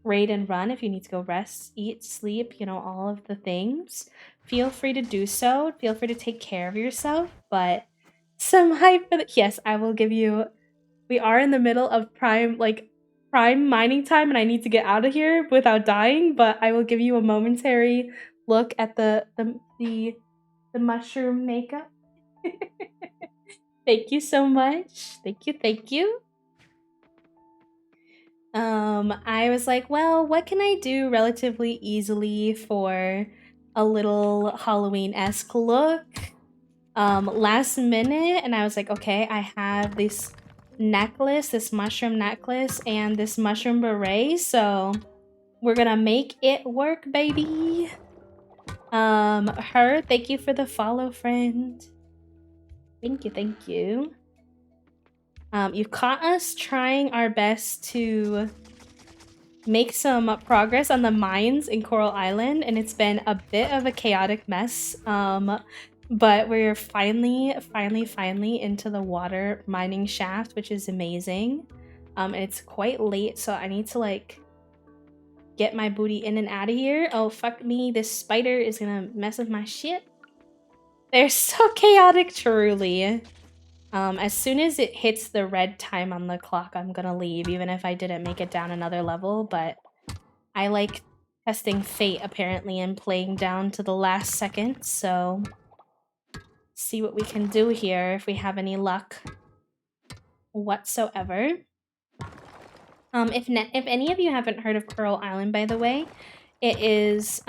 raid and run, if you need to go rest, eat, sleep, you know, all of the things, feel free to do so. Feel free to take care of yourself, but some hype for the— yes, I will give you— we are in the middle of prime mining time and I need to get out of here without dying, but I will give you a momentary look at the mushroom makeup. Thank you so much. Thank you. I was like, well, what can I do relatively easily for a little Halloween-esque look? Last minute, and I was like, okay, I have this necklace, this mushroom necklace, and this mushroom beret, so we're gonna make it work, baby. Her, thank you for the follow, friend. Thank you. You've caught us trying our best to make some progress on the mines in Coral Island, and it's been a bit of a chaotic mess. But we're finally into the water mining shaft, which is amazing. And it's quite late, so I need to like get my booty in and out of here. Oh, fuck me, this spider is gonna mess with my shit. They're so chaotic, truly. As soon as it hits the red time on the clock, I'm gonna leave, even if I didn't make it down another level, but I like testing fate, apparently, and playing down to the last second, so see what we can do here if we have any luck whatsoever. If any of you haven't heard of Coral Island, by the way, it is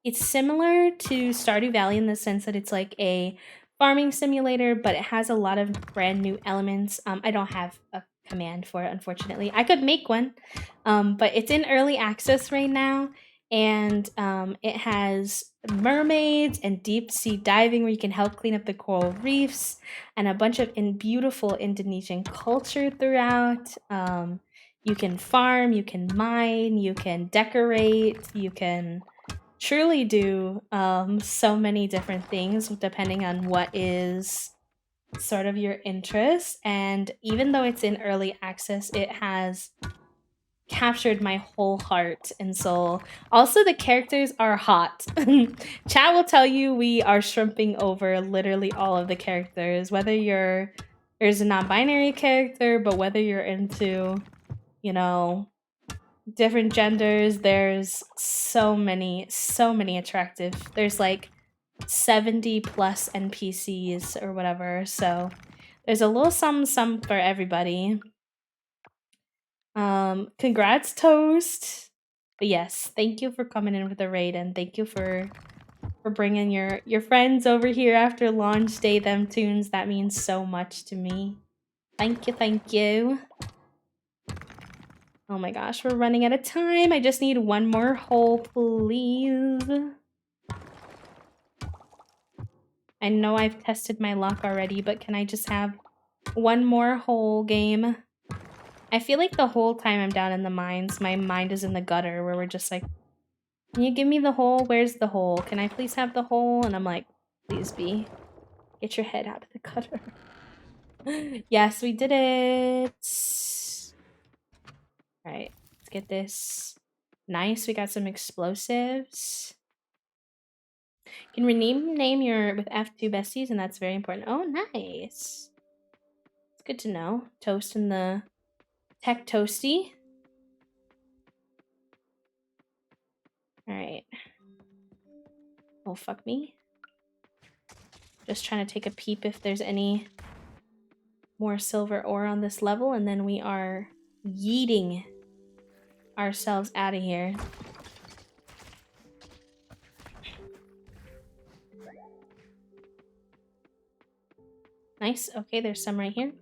it's similar to Stardew Valley in the sense that it's like a farming simulator, but it has a lot of brand new elements. I don't have a command for it, unfortunately. I could make one, but it's in early access right now, and it has mermaids and deep sea diving where you can help clean up the coral reefs, and a bunch of beautiful Indonesian culture throughout. You can farm, you can mine, you can decorate, you can truly do so many different things depending on what is sort of your interest. And even though it's in early access, it has captured my whole heart and soul. Also, the characters are hot. Chat will tell you we are shrimping over literally all of the characters, whether there's a non-binary character, but whether you're into, you know, different genders, there's so many attractive. There's like 70 plus NPCs or whatever, so there's a little some for everybody. Congrats, Toast. But yes, thank you for coming in with the raid, and thank you for bringing your friends over here after launch day. Them Tunes, that means so much to me. Thank you. Oh my gosh, we're running out of time. I just need one more hole, please. I know I've tested my luck already, but can I just have one more hole, game? I feel like the whole time I'm down in the mines, my mind is in the gutter where we're just like Can you give me the hole? Where's the hole? Can I please have the hole? And I'm like, please be. Get your head out of the gutter. Yes, we did it. All right, let's get this. Nice, we got some explosives. Can rename your with F2 besties, and that's very important. Oh, nice. It's good to know. Toast in the tech toasty. All right. Oh, fuck me. Just trying to take a peep if there's any more silver ore on this level, and then we are yeeting ourselves out of here. Nice. Okay, there's some right here.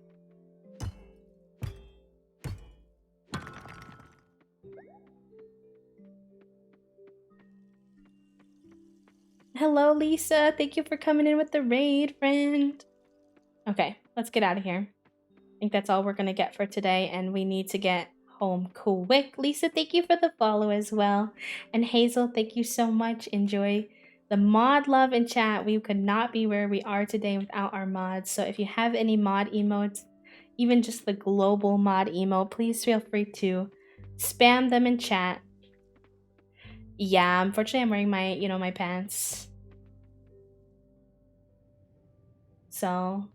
Hello, Lisa. Thank you for coming in with the raid, friend. Okay, let's get out of here. I think that's all we're going to get for today, and we need to get home quick. Lisa, thank you for the follow as well. And Hazel, thank you so much. Enjoy the mod love in chat. We could not be where we are today without our mods. So if you have any mod emotes, even just the global mod emote, please feel free to spam them in chat. Yeah, unfortunately I'm wearing my, my pants. So,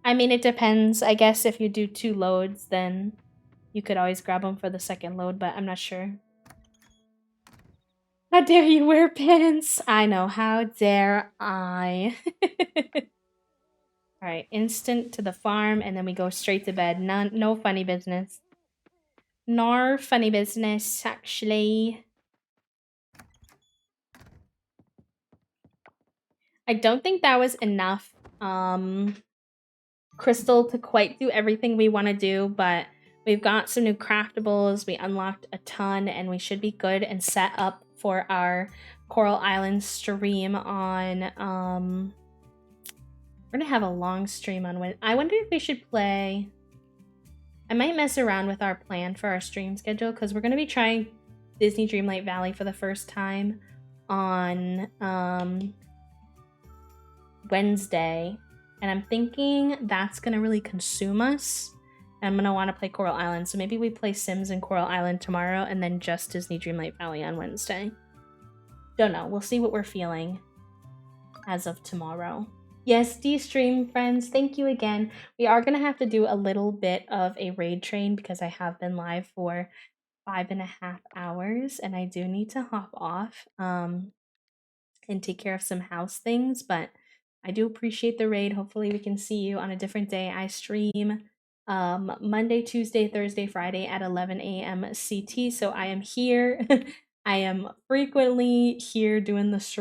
I mean, it depends. I guess if you do 2 loads, then you could always grab them for the second load, but I'm not sure. How dare you wear pants? I know, how dare I? Alright, instant to the farm, and then we go straight to bed. No funny business. Nor funny business, actually. I don't think that was enough crystal to quite do everything we want to do, but we've got some new craftables. We unlocked a ton, and we should be good and set up for our Coral Island stream on we're gonna have a long stream on Wednesday. I wonder if we should play. I might mess around with our plan for our stream schedule, because we're gonna be trying Disney Dreamlight Valley for the first time on Wednesday, and I'm thinking that's gonna really consume us. I'm gonna want to play Coral Island, so maybe we play Sims and Coral Island tomorrow, and then just Disney Dreamlight Valley on Wednesday. Don't know. We'll see what we're feeling as of tomorrow. Yes, D-Stream friends, thank you again. We are gonna have to do a little bit of a raid train because I have been live for 5.5 hours, and I do need to hop off and take care of some house things, but I do appreciate the raid. Hopefully we can see you on a different day. I stream Monday, Tuesday, Thursday, Friday at 11 a.m. CT, so I am here. I am frequently here doing the stream.